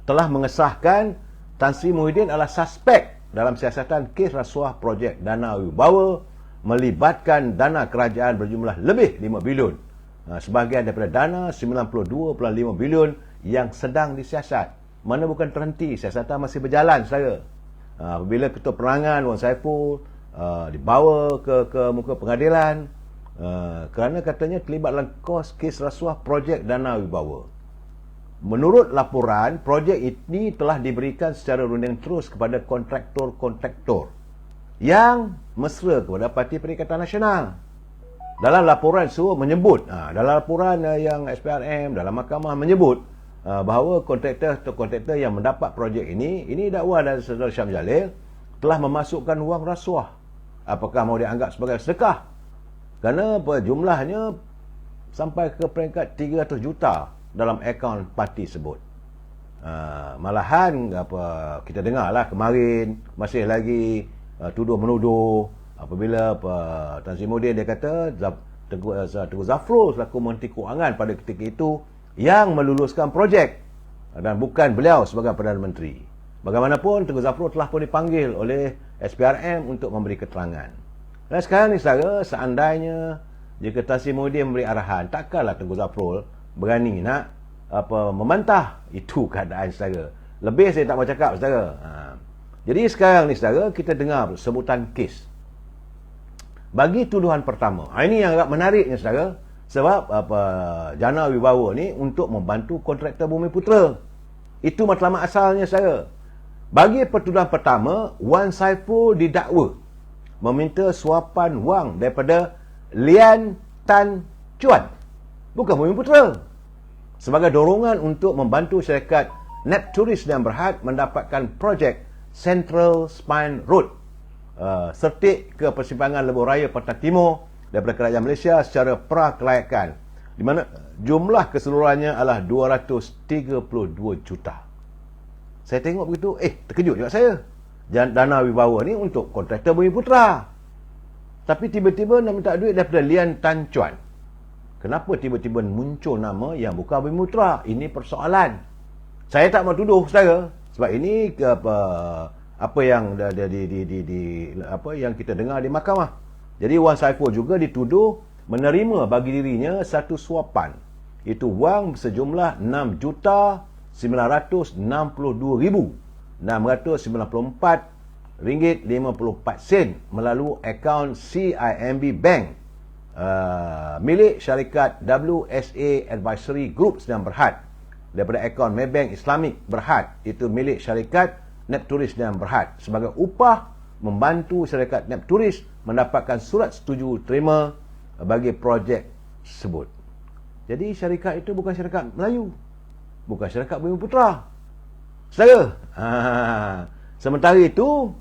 telah mengesahkan Tan Sri Muhyiddin adalah suspek dalam siasatan kes rasuah projek Dana Wibawa melibatkan dana kerajaan berjumlah lebih 5 bilion. Sebahagian daripada dana 92.5 bilion yang sedang disiasat. Mana bukan terhenti, siasatan masih berjalan saudara. Apabila Ketua Perangan Wan Saiful dibawa ke muka pengadilan kerana katanya terlibat dalam kes rasuah projek Dana Wibawa. Menurut laporan, projek ini telah diberikan secara runding terus kepada kontraktor-kontraktor yang mesra kepada Parti Perikatan Nasional. Dalam laporan itu menyebut, dalam laporan yang SPRM dalam mahkamah menyebut bahawa kontraktor yang mendapat projek ini dakwa dari Saudara Syam Jalil telah memasukkan wang rasuah. Apakah mau dianggap sebagai sedekah? Kerana jumlahnya sampai ke peringkat 300 juta dalam akaun parti sebut. Malahan kita dengarlah kemarin masih lagi tuduh-menuduh apabila Tan Sri Muhyiddin dia kata Tengku Zafrul selaku Menteri Kewangan pada ketika itu yang meluluskan projek dan bukan beliau sebagai Perdana Menteri. Bagaimanapun Tengku Zafrul telah pun dipanggil oleh SPRM untuk memberi keterangan. Dan sekarang ni saudara, seandainya Jika Tan Sri Muhyiddin memberi arahan, takkanlah Tengku Zafrul berani nak membantah. Itu keadaan saudara. Lebih saya tak mau cakap saudara. Jadi sekarang ni saudara, kita dengar sebutan kes. Bagi tuduhan pertama, ini yang agak menariknya saudara, sebab Jana Wibawa ni untuk membantu kontraktor Bumiputera. Itu matlamat asalnya saudara. Bagi pertuduhan pertama, Wan Saiful didakwa meminta suapan wang daripada Lian Tan Chuan, bukan Bumiputera, sebagai dorongan untuk membantu syarikat Nepturis Sdn Bhd mendapatkan projek Central Spine Road, sertik ke persimpangan Lebuh Raya Pantai Timur daripada kerajaan Malaysia secara prakelayakan, di mana jumlah keseluruhannya adalah 232 juta. Saya tengok begitu, terkejut juga saya. Dana Wibawa ni untuk kontraktor Bumiputera, tapi tiba-tiba nak minta duit daripada Lian Tan Chuan. Kenapa tiba-tiba muncul nama yang bukan Bumiputera? Ini persoalan. Saya tak mau tuduh saudara, sebab ini apa yang apa yang kita dengar di mahkamah. Jadi Wan Saiful juga dituduh menerima bagi dirinya satu suapan. Itu wang sejumlah 6,662,694 ringgit 54 sen melalui akaun CIMB Bank milik syarikat WSA Advisory Group Sdn Bhd, daripada akaun Maybank Islamic Berhad, itu milik syarikat Nepturis Sdn Bhd, sebagai upah membantu syarikat Nepturis mendapatkan surat setuju terima bagi projek tersebut. Jadi syarikat itu bukan syarikat Melayu, bukan syarikat Bumiputera saudara. Sementara itu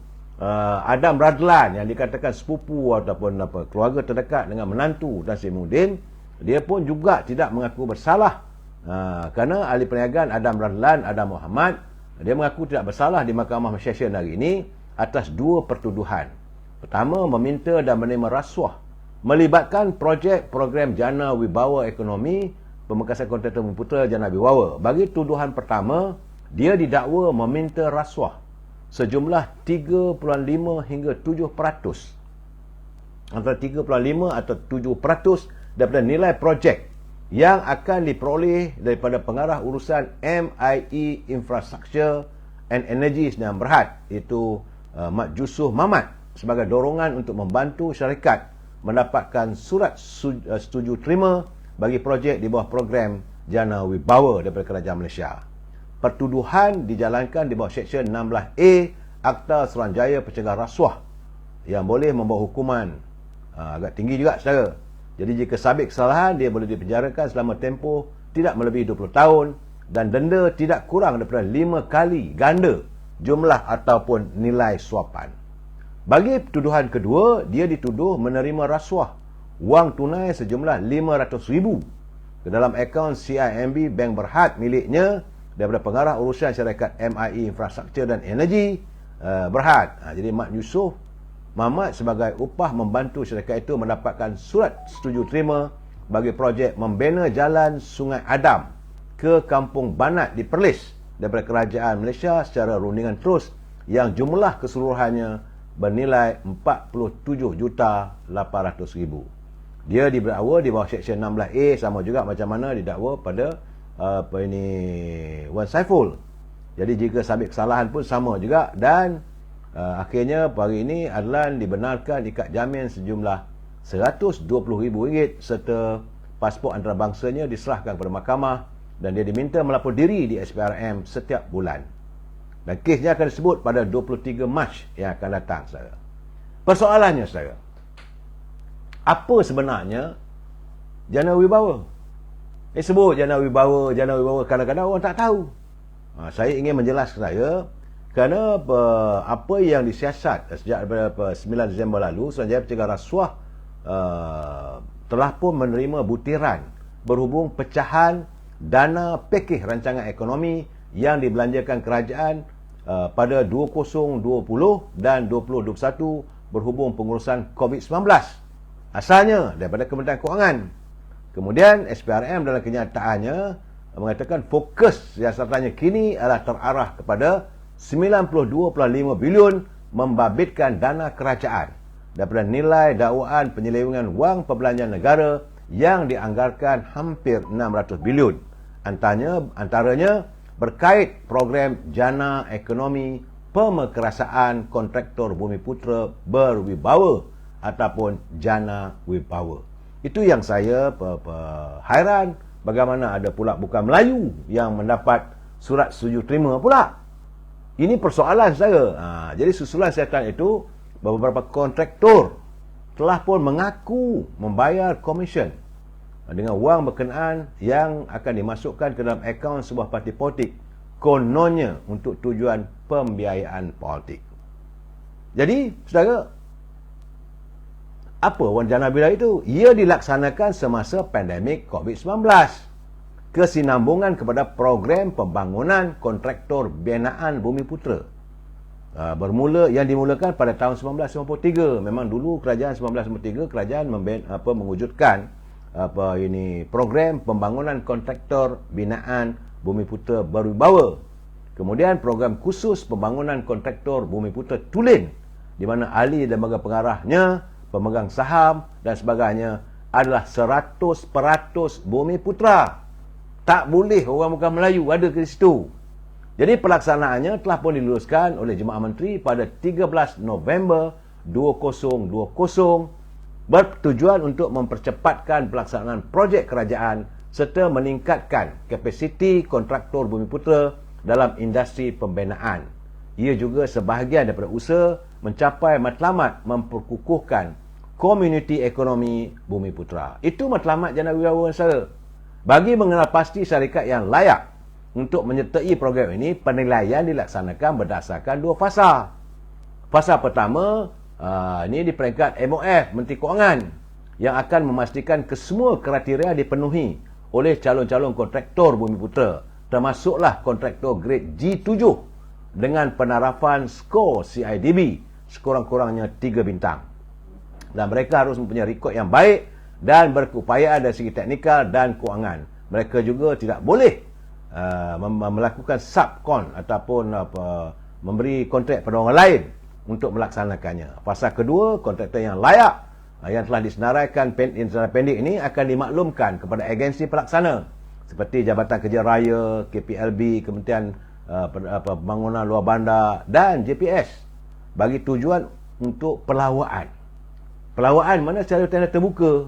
Adam Radlan yang dikatakan sepupu ataupun keluarga terdekat dengan menantu Tan Sri Muhyiddin, dia pun juga tidak mengaku bersalah. Kerana ahli perniagaan Adam Radlan, Adam Muhammad, dia mengaku tidak bersalah di Mahkamah Session hari ini atas dua pertuduhan. Pertama, meminta dan menerima rasuah melibatkan projek program Jana Wibawa Ekonomi pemekasan kontraktor Bumiputera Jana Wibawa. Bagi tuduhan pertama, dia didakwa meminta rasuah sejumlah 3.5 hingga 7%, antara 3.5 atau 7% daripada nilai projek yang akan diperoleh daripada pengarah urusan MIE Infrastructure and Energy Sdn Bhd, itu Mat Yusof Mamat, sebagai dorongan untuk membantu syarikat mendapatkan surat setuju terima bagi projek di bawah program Jana Wibawa daripada kerajaan Malaysia. Pertuduhan dijalankan di bawah Seksyen 16A Akta Suruhanjaya Pencegahan Rasuah yang boleh membawa hukuman agak tinggi juga saudara. Jadi jika sabit kesalahan, dia boleh dipenjarakan selama tempoh tidak melebihi 20 tahun dan denda tidak kurang daripada 5 kali ganda jumlah ataupun nilai suapan. Bagi tuduhan kedua, dia dituduh menerima rasuah wang tunai sejumlah RM500,000 ke dalam akaun CIMB Bank Berhad miliknya daripada pengarah urusan syarikat MIE Infrastructure dan Energy Berhad. Jadi Mat Yusof Mamat sebagai upah membantu syarikat itu mendapatkan surat setuju terima bagi projek membina jalan Sungai Adam ke Kampung Banat di Perlis daripada kerajaan Malaysia secara rundingan terus yang jumlah keseluruhannya bernilai RM47,800,000. Dia didakwa di bawah Seksyen 16A, sama juga macam mana didakwa pada Wan Saiful. Jadi jika sabit kesalahan pun sama juga, dan akhirnya hari ini Adlan dibenarkan ikat jamin sejumlah RM120,000 serta pasport antarabangsanya diserahkan kepada mahkamah dan dia diminta melapor diri di SPRM setiap bulan. Dan kesnya akan disebut pada 23 Mac yang akan datang saudara. Persoalannya saudara, apa sebenarnya Jana Wibawa? Sebut Jana Wibawa, kadang-kadang orang tak tahu. Saya ingin menjelaskan saya, kerana apa yang disiasat sejak 9 Disember lalu, Suruhanjaya Pencegahan Rasuah telah pun menerima butiran berhubung pecahan dana pakej rancangan ekonomi yang dibelanjakan kerajaan pada 2020 dan 2021 berhubung pengurusan COVID-19. Asalnya daripada Kementerian Kewangan. Kemudian SPRM dalam kenyataannya mengatakan fokus siasatannya kini adalah terarah kepada 92.5 bilion membabitkan dana kerajaan daripada nilai dakwaan penyelewengan wang perbelanjaan negara yang dianggarkan hampir 600 bilion. Antaranya berkait program Jana Ekonomi Pemerkerasaan Kontraktor Bumiputera Berwibawa ataupun Jana Wibawa. Itu yang saya hairan, bagaimana ada pula bukan Melayu yang mendapat surat setuju terima pula. Ini persoalan saya. Jadi susulan siasatan itu, beberapa kontraktor telah pun mengaku membayar komisen dengan wang berkenaan yang akan dimasukkan ke dalam akaun sebuah parti politik, kononnya untuk tujuan pembiayaan politik. Jadi, saudara, apa Jana Bila itu? Ia dilaksanakan semasa pandemik COVID-19. Kesinambungan kepada program pembangunan kontraktor binaan Bumiputera. Yang dimulakan pada tahun 1953. Memang dulu kerajaan 1953 kerajaan mewujudkan program pembangunan kontraktor binaan Bumiputera Berwibawa. Kemudian program khusus pembangunan kontraktor Bumiputera Tulen, di mana ahli lembaga pengarahnya, pemegang saham dan sebagainya adalah 100% Bumiputera. Tak boleh orang bukan Melayu ada ke situ. Jadi pelaksanaannya telah pun diluluskan oleh Jemaah Menteri pada 13 November 2020 bertujuan untuk mempercepatkan pelaksanaan projek kerajaan serta meningkatkan kapasiti kontraktor Bumiputera dalam industri pembinaan. Ia juga sebahagian daripada usaha mencapai matlamat memperkukuhkan komuniti ekonomi Bumiputera. Itu matlamat Jana Wibawa saya. Bagi mengenal pasti syarikat yang layak untuk menyertai program ini, penilaian dilaksanakan berdasarkan dua fasa. Fasa pertama, ini di peringkat MOF, Menteri Kewangan, yang akan memastikan kesemua kriteria dipenuhi oleh calon-calon kontraktor Bumiputera, termasuklah kontraktor grade G7 dengan penarafan skor CIDB sekurang-kurangnya 3 bintang. Dan mereka harus mempunyai rekod yang baik dan berkeupayaan dari segi teknikal dan kewangan. Mereka juga tidak boleh melakukan subkon ataupun memberi kontrak pada orang lain untuk melaksanakannya. Fasa kedua, kontraktor yang layak yang telah disenaraikan secara pendek ini akan dimaklumkan kepada agensi pelaksana seperti Jabatan Kerja Raya, KPLB, Kementerian Pembangunan Luar Bandar dan JPS bagi tujuan untuk pelawaan. Pelawaan mana secara tanda terbuka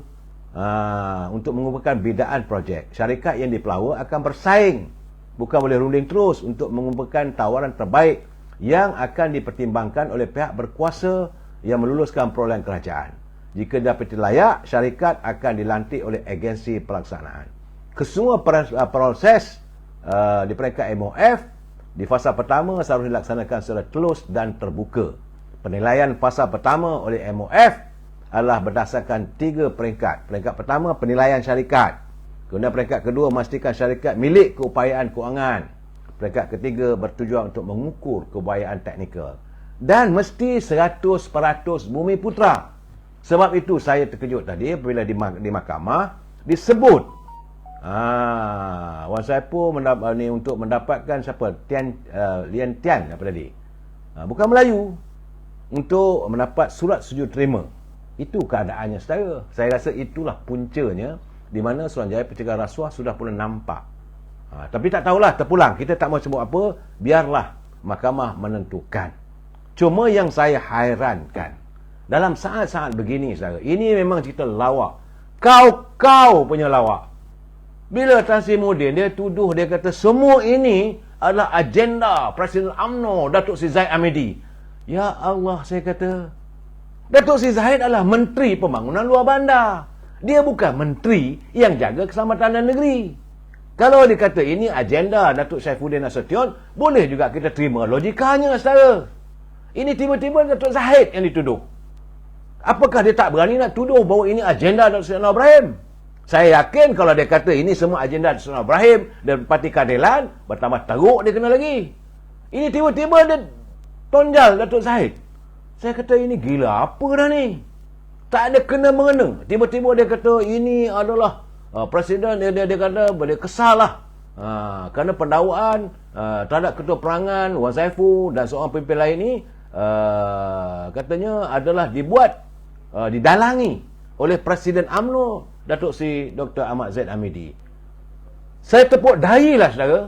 untuk mengumpulkan bidaan projek. Syarikat yang dipelawa akan bersaing, bukan boleh runding terus untuk mengumpulkan tawaran terbaik yang akan dipertimbangkan oleh pihak berkuasa yang meluluskan perolehan kerajaan. Jika dapati layak, syarikat akan dilantik oleh agensi pelaksanaan. Kesemua proses di peringkat MOF di fasa pertama seharusnya dilaksanakan secara telus dan terbuka. Penilaian fasa pertama oleh MOF adalah berdasarkan 3 peringkat. Peringkat pertama, penilaian syarikat. Kemudian peringkat kedua, memastikan syarikat milik keupayaan kewangan. Peringkat ketiga, bertujuan untuk mengukur keupayaan teknikal. Dan mesti 100% Bumiputera. Sebab itu saya terkejut tadi apabila di mahkamah disebut Wan Saipul untuk mendapatkan siapa? Lian Tian apa tadi? Bukan Melayu, untuk mendapat surat setuju terima. Itu keadaannya saudara. Saya rasa itulah puncanya di mana Suruhanjaya Pencegahan Rasuah sudah pun nampak. Tapi tak tahulah, terpulang. Kita tak mau sebut apa, biarlah mahkamah menentukan. Cuma yang saya hairankan, dalam saat-saat begini saudara, ini memang cerita lawak. Kau punya lawak. Bila Tan Sri Muhyiddin dia tuduh, dia kata semua ini adalah agenda Presiden UMNO Datuk Seri Zahid Hamidi. Ya Allah, saya kata Datuk Seri Zahid adalah Menteri Pembangunan Luar Bandar. Dia bukan menteri yang jaga keselamatan dalam negeri. Kalau dia kata ini agenda Datuk Saifuddin Nasution, boleh juga kita terima logikanya saudara. Ini tiba-tiba Datuk Zahid yang dituduh. Apakah dia tak berani nak tuduh bahawa ini agenda Datuk Seri Anwar Ibrahim? Saya yakin kalau dia kata ini semua agenda Datuk Seri Anwar Ibrahim dan Parti Keadilan, bertambah teruk dia kena lagi. Ini tiba-tiba dia tonjal Datuk Zahid. Saya kata ini gila apa dah ni? Tak ada kena-mengena. Tiba-tiba dia kata ini adalah Presiden, dia kata boleh kesal lah. Kerana pendakwaan terhadap Ketua Perangan Wan Saiful dan seorang pemimpin lain ni katanya adalah dibuat didalangi oleh Presiden UMNO Datuk Seri Dr. Ahmad Zaid Hamidi. Saya tepuk dahilah saudara.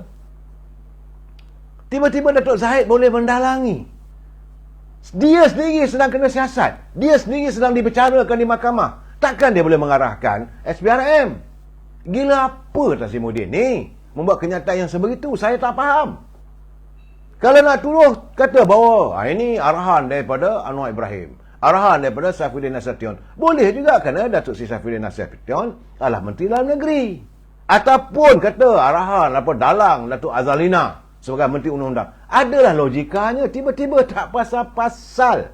Tiba-tiba Datuk Zahid boleh mendalangi. Dia sendiri sedang kena siasat. Dia sendiri sedang dibicarakan di mahkamah. Takkan dia boleh mengarahkan SPRM? Gila apa Tasimuddin ni? Membuat kenyataan yang sebegitu. Saya tak faham. Kalau nak tuduh, kata bahawa ini arahan daripada Anwar Ibrahim. Arahan daripada Saifuddin Nasution. Boleh juga kerana Datuk Seri Saifuddin Nasution adalah Menteri Dalam Negeri. Ataupun kata arahan dalang Datuk Azalina sebagai Menteri Undang-Undang. Adalah logikanya. Tiba-tiba tak pasal-pasal.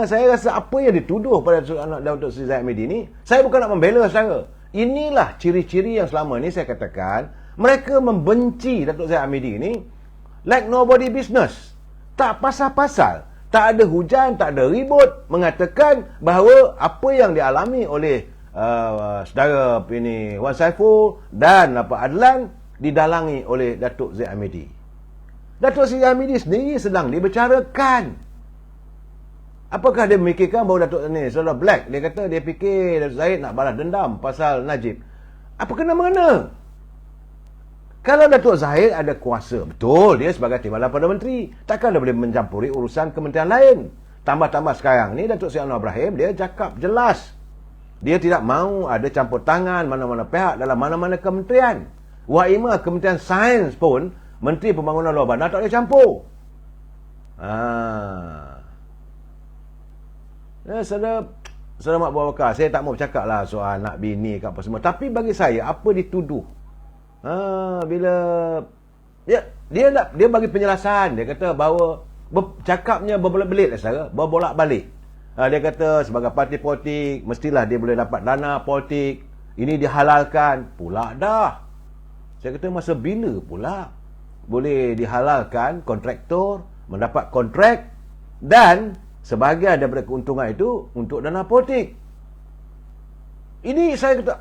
Saya rasa apa yang dituduh pada Datuk Seri Zaid Hamidi ni, saya bukan nak membela saudara. Inilah ciri-ciri yang selama ni saya katakan, mereka membenci Datuk Zaid Hamidi ni like nobody business. Tak pasal-pasal. Tak ada hujan, tak ada ribut. Mengatakan bahawa apa yang dialami oleh saudara Wan Saiful dan Adlan didalangi oleh Datuk Zaid Hamidi. Datuk Zaid Hamidi sendiri sedang dibicarakan. Apakah dia memikirkan bahawa Datuk ni saudara Black, dia kata dia fikir Datuk Zahid nak balas dendam pasal Najib. Apa kena-mengena? Kalau Datuk Zahid ada kuasa, betul dia sebagai timbalan Perdana Menteri, takkan dia boleh mencampuri urusan kementerian lain. Tambah-tambah sekarang ni Datuk Seri Anwar Ibrahim dia cakap jelas. Dia tidak mahu ada campur tangan mana-mana pihak dalam mana-mana kementerian. Wahima Kementerian Sains pun, Menteri Pembangunan Luar Bandar tak boleh campur. Saudara Mak Buah Bakar, saya tak mau bercakap lah soal nak bini ke apa semua. Tapi bagi saya, apa dituduh? Bila dia bagi penjelasan, dia kata bahawa cakapnya berbelit-belit lah saudara, berbolak-balik. Dia kata sebagai parti politik, mestilah dia boleh dapat dana politik. Ini dihalalkan. Pula dah. Saya kata masa bila pula boleh dihalalkan kontraktor mendapat kontrak dan sebahagian daripada keuntungan itu untuk dana politik. Ini saya kata,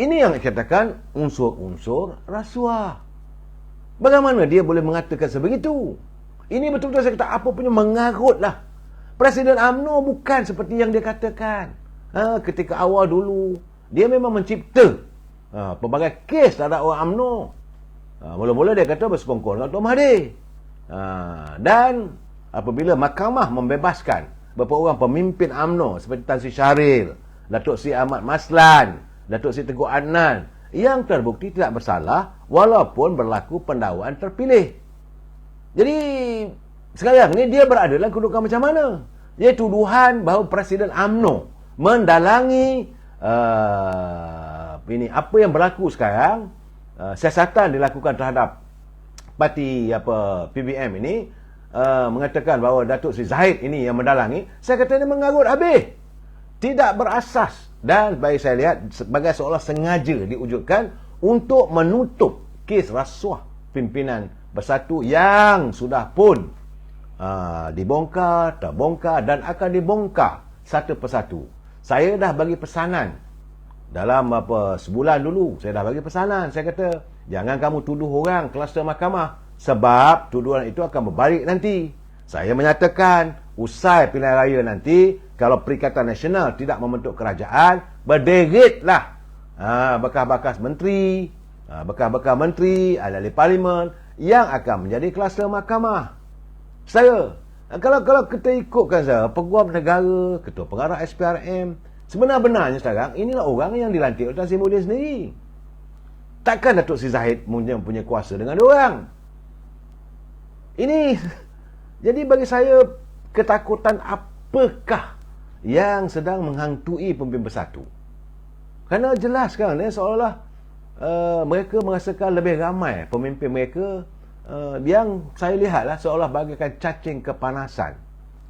ini yang dikatakan unsur-unsur rasuah. Bagaimana dia boleh mengatakan sebegitu? Ini betul-betul saya kata apa punya mengarutlah. Presiden UMNO bukan seperti yang dia katakan. Ketika awal dulu dia memang mencipta pelbagai kes terhadap orang UMNO. Mula-mula dia kata bersekongkol dengan Tuan Mahathir. Dan apabila mahkamah membebaskan beberapa orang pemimpin UMNO seperti Tan Sri Syahril, Datuk Seri Ahmad Maslan, Datuk Seri Tengku Adnan yang terbukti tidak bersalah walaupun berlaku pendakwan terpilih. Jadi sekarang ni dia berada dalam kedudukan macam mana? Ia tuduhan bahawa Presiden UMNO mendalangi apa yang berlaku sekarang, siasatan dilakukan terhadap parti PBM ini, mengatakan bahawa Datuk Seri Zahid ini yang mendalangi. Saya kata ini mengarut habis, tidak berasas, dan bagi saya lihat sebagai seolah sengaja diwujudkan untuk menutup kes rasuah pimpinan Bersatu yang sudah pun dibongkar, terbongkar dan akan dibongkar satu persatu. Saya dah bagi pesanan dalam sebulan dulu, saya dah bagi pesanan. Saya kata jangan kamu tuduh orang kluster mahkamah, sebab tuduhan itu akan berbalik nanti. Saya menyatakan usai pilihan raya nanti, kalau Perikatan Nasional tidak membentuk kerajaan, berderitlah bekas-bekas menteri, bekas-bekas menteri, ahli parlimen yang akan menjadi kluster mahkamah. Saya, kalau kita ikutkan saya, Peguam Negara, Ketua Pengarah SPRM, sebenar-benarnya sekarang inilah orang yang dilantik oleh Tan Sri Muhyiddin sendiri. Takkan Datuk Seri Zahid punya kuasa dengan diorang. Ini jadi bagi saya, ketakutan apakah yang sedang menghantui pemimpin Bersatu? Kerana jelas sekarang ni seolah-olah mereka merasakan lebih ramai pemimpin mereka yang saya lihatlah seolah bagaikan cacing kepanasan,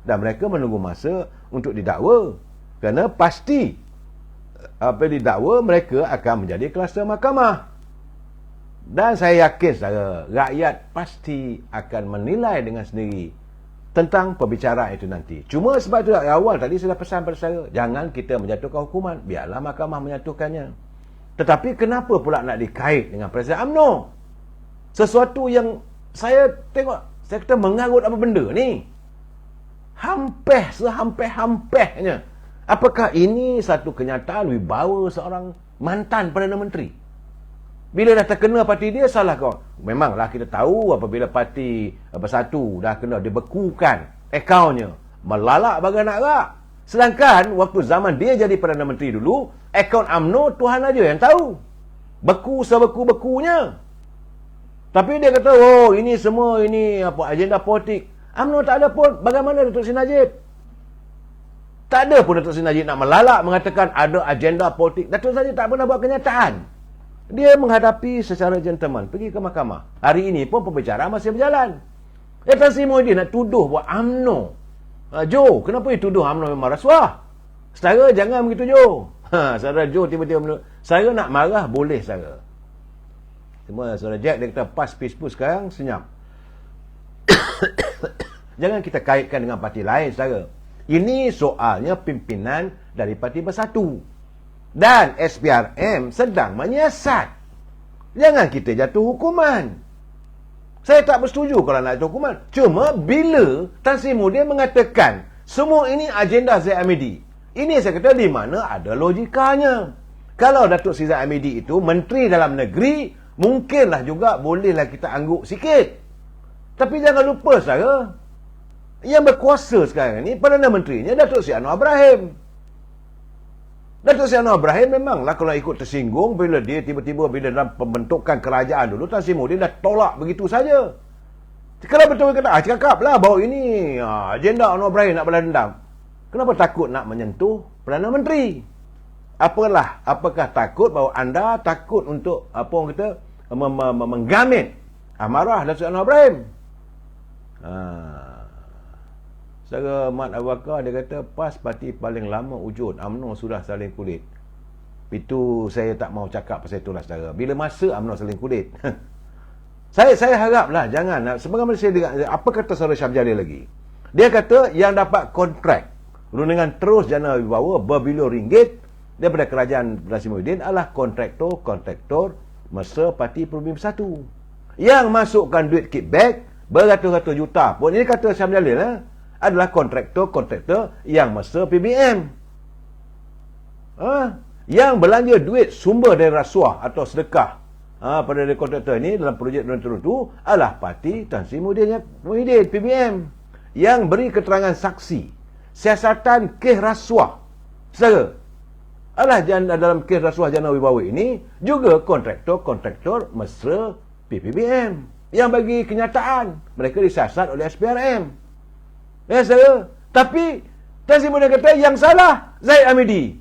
dan mereka menunggu masa untuk didakwa. Kerana pasti apa didakwa mereka akan menjadi kluster mahkamah. Dan saya yakin saudara, rakyat pasti akan menilai dengan sendiri tentang perbicaraan itu nanti. Cuma sebab itu dari awal tadi saya pesan pada saya, jangan kita menjatuhkan hukuman, biarlah mahkamah menjatuhkannya. Tetapi kenapa pula nak dikait dengan Presiden UMNO? Sesuatu yang saya tengok, saya kata mengarut apa benda ni. Hampir-hampirnya Apakah ini satu kenyataan wibawa seorang mantan Perdana Menteri? Bila dah terkena parti dia, salah kau. Memanglah kita tahu apabila parti Bersatu dah kena dibekukan akaunnya, melalak bagai nak rak. Sedangkan waktu zaman dia jadi Perdana Menteri dulu, akaun UMNO Tuhan aja yang tahu. Beku sebeku-bekunya. Tapi dia kata, oh ini semua ini apa agenda politik. UMNO tak ada pun. Bagaimana Datuk Seri Najib? Tak ada pun Datuk Seri Najib nak melalak mengatakan ada agenda politik. Datuk Seri Najib tak pernah buat kenyataan. Dia menghadapi secara gentleman, pergi ke mahkamah. Hari ini pun pembicaraan masih berjalan. Tan Sri Muhyiddin nak tuduh buat UMNO. Jo, kenapa dia tuduh UMNO memang rasuah? Saudara jangan begitu Jo. Saudara Jo tiba-tiba saya nak marah boleh saudara. Cuma saudara Jack dia kata pas peaceful sekarang senyap. Jangan kita kaitkan dengan parti lain saudara. Ini soalnya pimpinan dari Parti Bersatu. Dan SPRM sedang menyiasat. Jangan kita jatuh hukuman. Saya tak bersetuju kalau nak jatuh hukuman. Cuma bila Tan Sri Muhyiddin mengatakan semua ini agenda Zaid Hamidi, ini saya kata di mana ada logikanya. Kalau Datuk Seri Zaid Hamidi itu Menteri Dalam Negeri, mungkinlah juga bolehlah kita angguk sikit. Tapi jangan lupa saudara, yang berkuasa sekarang ni Perdana Menterinya Datuk Seri Anwar Ibrahim. Datuk Seri Anwar Ibrahim memanglah kalau ikut tersinggung bila dia tiba-tiba bila dalam pembentukan kerajaan dulu Tan Sri Muhyiddin dah tolak begitu saja. Kalau betul kata cakaplah bahawa ini agenda Anwar Ibrahim nak balas dendam. Kenapa takut nak menyentuh Perdana Menteri? Apakah takut bahawa anda takut untuk apa orang kata menggamit amarah Datuk Seri Anwar Ibrahim? Saudara Mat Abu Bakar dia kata PAS parti paling lama wujud, UMNO sudah saling kulit. Itu saya tak mau cakap pasal itulah saudara. Bila masa UMNO saling kulit. saya haraplah jangan. Sebagaimana saya dengar, apa kata saudara Syam Jalil lagi? Dia kata yang dapat kontrak dengan terus jana wibawa berbilion ringgit daripada kerajaan Tan Sri Muhyiddin adalah kontraktor masa Parti Perubahan Bersatu. Yang masukkan duit kickback beratus-ratus juta pun, ini kata Syam Jalil adalah kontraktor yang masa PBM. Yang belanja duit sumber dari rasuah atau sedekah pada kontraktor ini dalam projek tertentu adalah Parti Tan Sri Muhyiddin PBM, yang beri keterangan saksi siasatan kes rasuah saudara adalah dalam kes rasuah jana wibawa ini juga kontraktor mesra PPBM yang bagi kenyataan mereka disiasat oleh SPRM. Ya saudara. Tapi Tan Sri Muhyiddin kata yang salah Zaid Hamidi.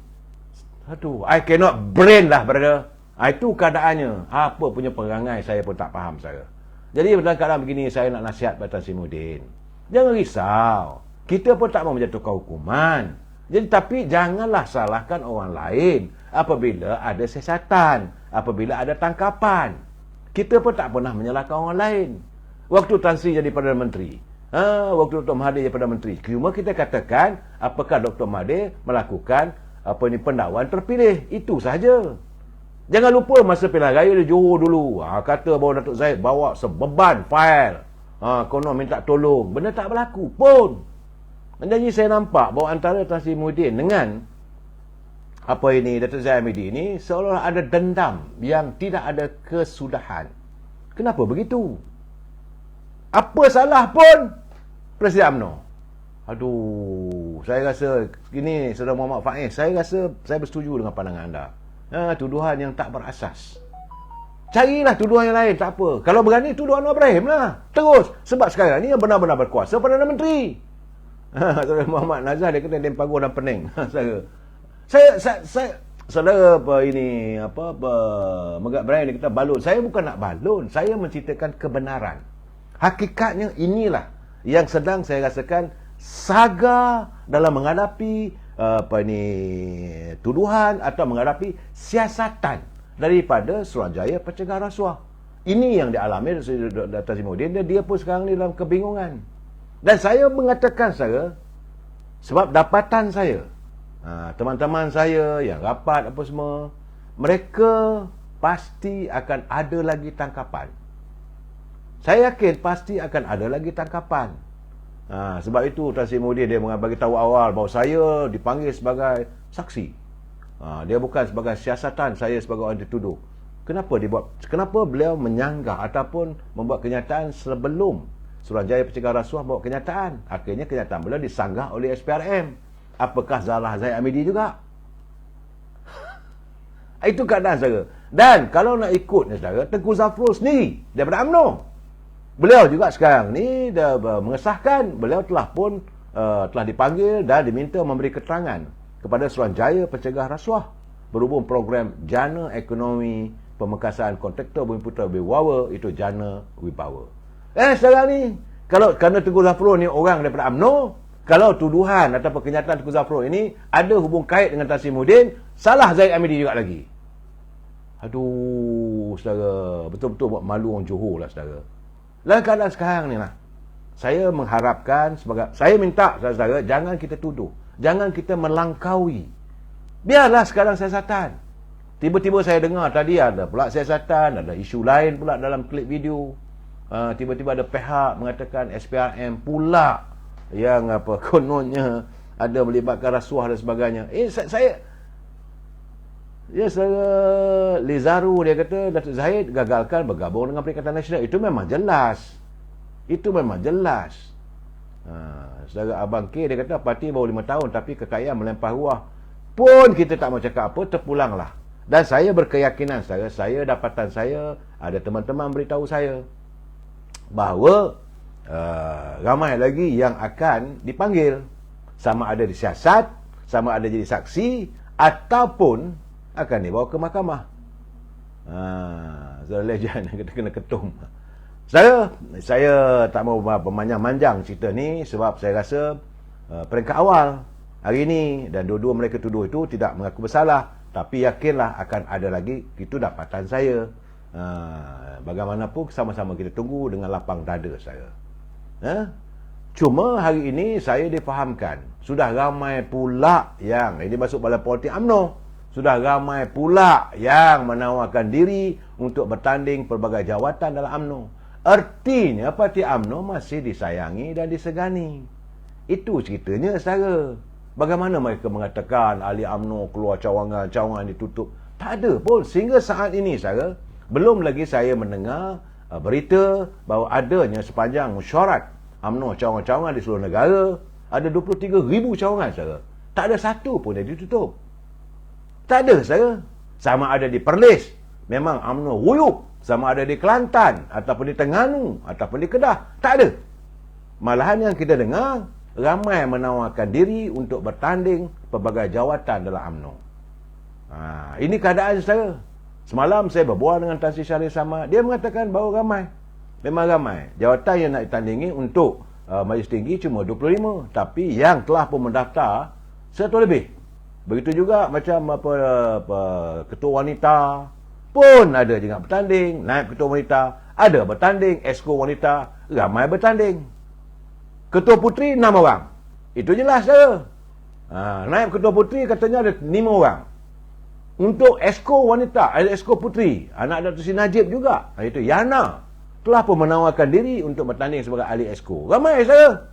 Aduh, I cannot brain lah brother. Itu keadaannya. Apa punya perangai saya pun tak faham saudara. Jadi dalam keadaan begini saya nak nasihat pada Tan Sri Muhyiddin. Jangan risau. Kita pun tak mau menjatuhkan hukuman. Jadi tapi janganlah salahkan orang lain apabila ada siasatan, apabila ada tangkapan. Kita pun tak pernah menyalahkan orang lain. Waktu Tan Sri jadi Perdana Menteri, waktu Dr. Mahathir jadi Perdana Menteri, cuma kita katakan apakah Dr. Mahathir melakukan pendakwaan terpilih. Itu saja. Jangan lupa masa pilihan raya di Johor dulu, kata bahawa Datuk Zaid bawa sebeban fail, konon minta tolong. Benda tak berlaku pun. Jadi saya nampak bahawa antara Tan Sri Muhyiddin dengan Datuk Zaid Hamidi ini seolah ada dendam yang tidak ada kesudahan. Kenapa begitu? Apa salah pun Presiden UMNO. Aduh, saya rasa ini Saudara Muhammad Faiz, saya rasa saya bersetuju dengan pandangan anda. Tuduhan yang tak berasas. Carilah tuduhan yang lain, tak apa. Kalau berani tuduh Anwar Ibrahim lah. Terus. Sebab sekarang ni yang benar-benar berkuasa Perdana Menteri. Saudara Muhammad Nazar dia kata Dem Pagur dan Pening. Saya saudara Megat Brian dia kata balon. Saya bukan nak balon, saya menceritakan kebenaran. Hakikatnya inilah yang sedang saya rasakan saga dalam menghadapi tuduhan atau menghadapi siasatan daripada Suruhanjaya Pencegah Rasuah. Ini yang dialami Tan Sri Muhyiddin, dan dia pun sekarang ni dalam kebingungan. Dan saya mengatakan saya, sebab dapatan saya, teman-teman saya yang rapat apa semua, mereka pasti akan ada lagi tangkapan. Saya yakin pasti akan ada lagi tangkapan. Sebab itu Tan Sri Muhyiddin dia bagi tahu awal bahawa saya dipanggil sebagai saksi. Dia bukan sebagai siasatan saya sebagai orang dituduh. Kenapa beliau menyanggah ataupun membuat kenyataan sebelum Suruhanjaya Pencegahan Rasuah bawa kenyataan? Akhirnya kenyataan beliau disanggah oleh SPRM. Apakah Zahra Zaid Hamidi juga? Itu keadaan saudara. Dan kalau nak ikut saudara, Tengku Zafrul sendiri daripada UMNO. Beliau juga sekarang ni dah mengesahkan beliau telah dipanggil dan diminta memberi keterangan kepada Suruhanjaya Pencegahan Rasuah berhubung program Jana Ekonomi Pemekasan Kontraktor Bumi Putera Berwibawa, itu Jana Wibawa. Sekarang ni kalau kerana Tengku Zafrul ni orang daripada UMNO, kalau tuduhan atau kenyataan Tengku Zafrul ini ada hubung kait dengan Tan Sri Muhyiddin, salah Zaid Hamidi juga lagi. Aduh, saudara, betul-betul buat malu orang Johor lah, saudara. Dalam keadaan sekarang ni lah, saya mengharapkan, saya minta, saudara, jangan kita tuduh, jangan kita melangkaui. Biarlah sekarang siasatan. Tiba-tiba saya dengar tadi ada pula siasatan, ada isu lain pula dalam klip video. Tiba-tiba ada pihak mengatakan SPRM pula yang kononnya ada melibatkan rasuah dan sebagainya. Saya Lizaru dia kata Datuk Zahid gagalkan bergabung dengan Perikatan Nasional. Itu memang jelas. Saudara Abang K dia kata parti baru 5 tahun tapi kekayaan melempah ruah. Pun kita tak mau cakap apa, terpulanglah. Dan saya berkeyakinan saya dapatan saya, ada teman-teman beritahu saya bahawa ramai lagi yang akan dipanggil, sama ada disiasat, sama ada jadi saksi, ataupun akan dibawa ke mahkamah. Legend kita kena ketum. Saya tak mau bermanjang-manjang cerita ni sebab saya rasa peringkat awal hari ini dan dua-dua mereka tuduh itu tidak mengaku bersalah, tapi yakinlah akan ada lagi. Itu dapatan saya. Bagaimanapun sama-sama kita tunggu dengan lapang dada saya. Cuma hari ini saya difahamkan sudah ramai pula yang ini masuk bala politik UMNO. Sudah ramai pula yang menawarkan diri untuk bertanding pelbagai jawatan dalam UMNO. Artinya parti UMNO masih disayangi dan disegani. Itu ceritanya, saudara. Bagaimana mereka mengatakan ahli UMNO keluar cawangan ditutup? Tak ada pun. Sehingga saat ini, saudara, belum lagi saya mendengar berita bahawa adanya sepanjang mesyuarat UMNO cawangan-cawangan di seluruh negara, ada 23,000 cawangan, saudara. Tak ada satu pun yang ditutup. Tak ada, saudara. Sama ada di Perlis, memang UMNO wuyuk. Sama ada di Kelantan, ataupun di Terengganu, ataupun di Kedah. Tak ada. Malahan yang kita dengar, ramai menawarkan diri untuk bertanding pelbagai jawatan dalam UMNO. Ini keadaan, saudara. Semalam saya berbual dengan Tan Sri Syarif Samad. Dia mengatakan bahawa ramai. Memang ramai. Jawatan yang nak ditandingi untuk Majlis Tinggi cuma 25. Tapi yang telah pun mendaftar 100 lebih. Begitu juga macam ketua wanita pun ada juga bertanding. Naib ketua wanita ada bertanding. Esko wanita ramai bertanding. Ketua puteri 6 orang. Itu jelas, saudara. Naib ketua puteri katanya ada 5 orang. Untuk esko wanita, ada esko puteri, anak Datuk Seri Najib juga, itu Yana, telah pun menawarkan diri untuk bertanding sebagai ahli esko. Ramai, saudara.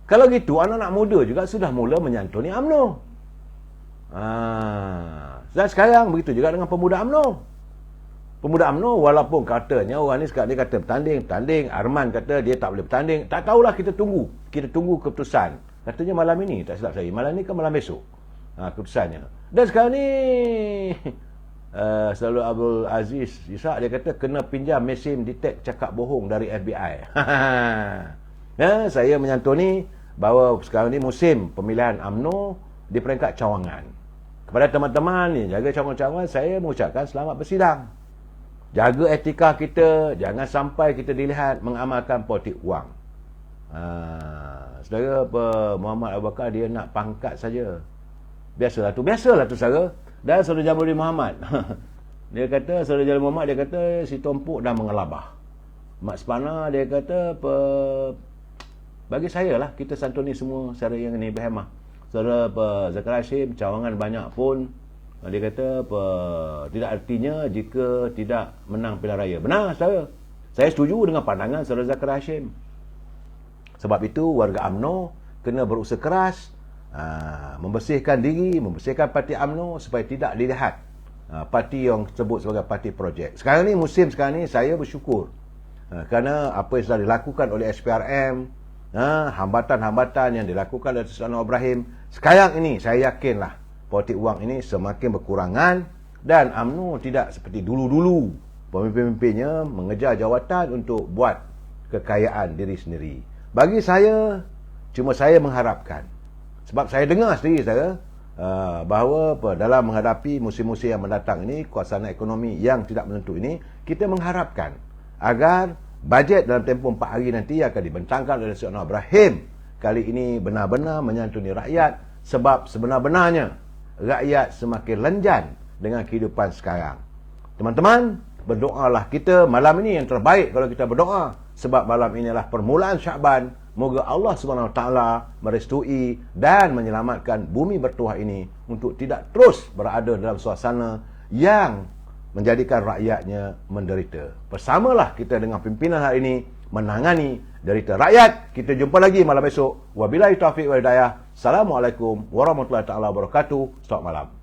Kalau gitu, anak-anak muda juga sudah mula menyantuni UMNO. Dan sekarang begitu juga dengan pemuda UMNO. Pemuda UMNO walaupun katanya orang ni sekarang dia kata bertanding, Arman kata dia tak boleh bertanding. Tak tahulah, kita tunggu keputusan. Katanya malam ini, tak silap saya. Malam ni kan malam besok. Keputusannya. Dan sekarang ni selalu Abdul Aziz Ishak dia kata kena pinjam mesin detect cakap bohong dari FBI. Saya menyantuni bahawa sekarang ni musim pemilihan UMNO di peringkat cawangan. Kepada teman-teman ni jaga cawangan-cawangan, saya mengucapkan selamat bersidang. Jaga etika kita, jangan sampai kita dilihat mengamalkan politik wang. Saudara Muhammad Abu Bakar dia nak pangkat saja. Biasalah tu, saudara. Dan Saudara Jamaluddin Muhammad dia kata, Saudara Jamaluddin Muhammad dia kata si Tumpuk dah mengelabah. Mak Sepana dia kata bagi saya lah, kita santuni semua secara yang ini berhemah. Saudara Zakaria Hashim cawangan banyak pun dia kata tidak artinya jika tidak menang pilihan raya. Benar, saudara. Saya setuju dengan pandangan Saudara Zakaria Hashim. Sebab itu warga UMNO kena berusaha keras membersihkan diri, membersihkan parti UMNO supaya tidak dilihat parti yang sebut sebagai parti projek. Sekarang ni, musim sekarang ni, saya bersyukur kerana apa yang sudah dilakukan oleh SPRM, hambatan-hambatan yang dilakukan oleh Datuk Anwar Ibrahim, sekarang ini saya yakinlah politik wang ini semakin berkurangan dan UMNO tidak seperti dulu-dulu pemimpin-pemimpinnya mengejar jawatan untuk buat kekayaan diri sendiri. Bagi saya, cuma saya mengharapkan, sebab saya dengar sendiri saya, bahawa dalam menghadapi musim-musim yang mendatang ini, kuasaan ekonomi yang tidak menentu ini, kita mengharapkan agar bajet dalam tempoh 4 hari nanti akan dibentangkan oleh Datuk Anwar Ibrahim kali ini benar-benar menyantuni rakyat, sebab sebenar-benarnya rakyat semakin lenjan dengan kehidupan sekarang. Teman-teman, berdoalah kita malam ini yang terbaik kalau kita berdoa, sebab malam ini adalah permulaan Syaban. Moga Allah SWT merestui dan menyelamatkan bumi bertuah ini untuk tidak terus berada dalam suasana yang menjadikan rakyatnya menderita. Bersamalah kita dengan pimpinan hari ini menangani derita rakyat. Kita jumpa lagi malam esok. Wabillahi taufiq wal hidayah. Assalamualaikum warahmatullahi wabarakatuh. Selamat malam.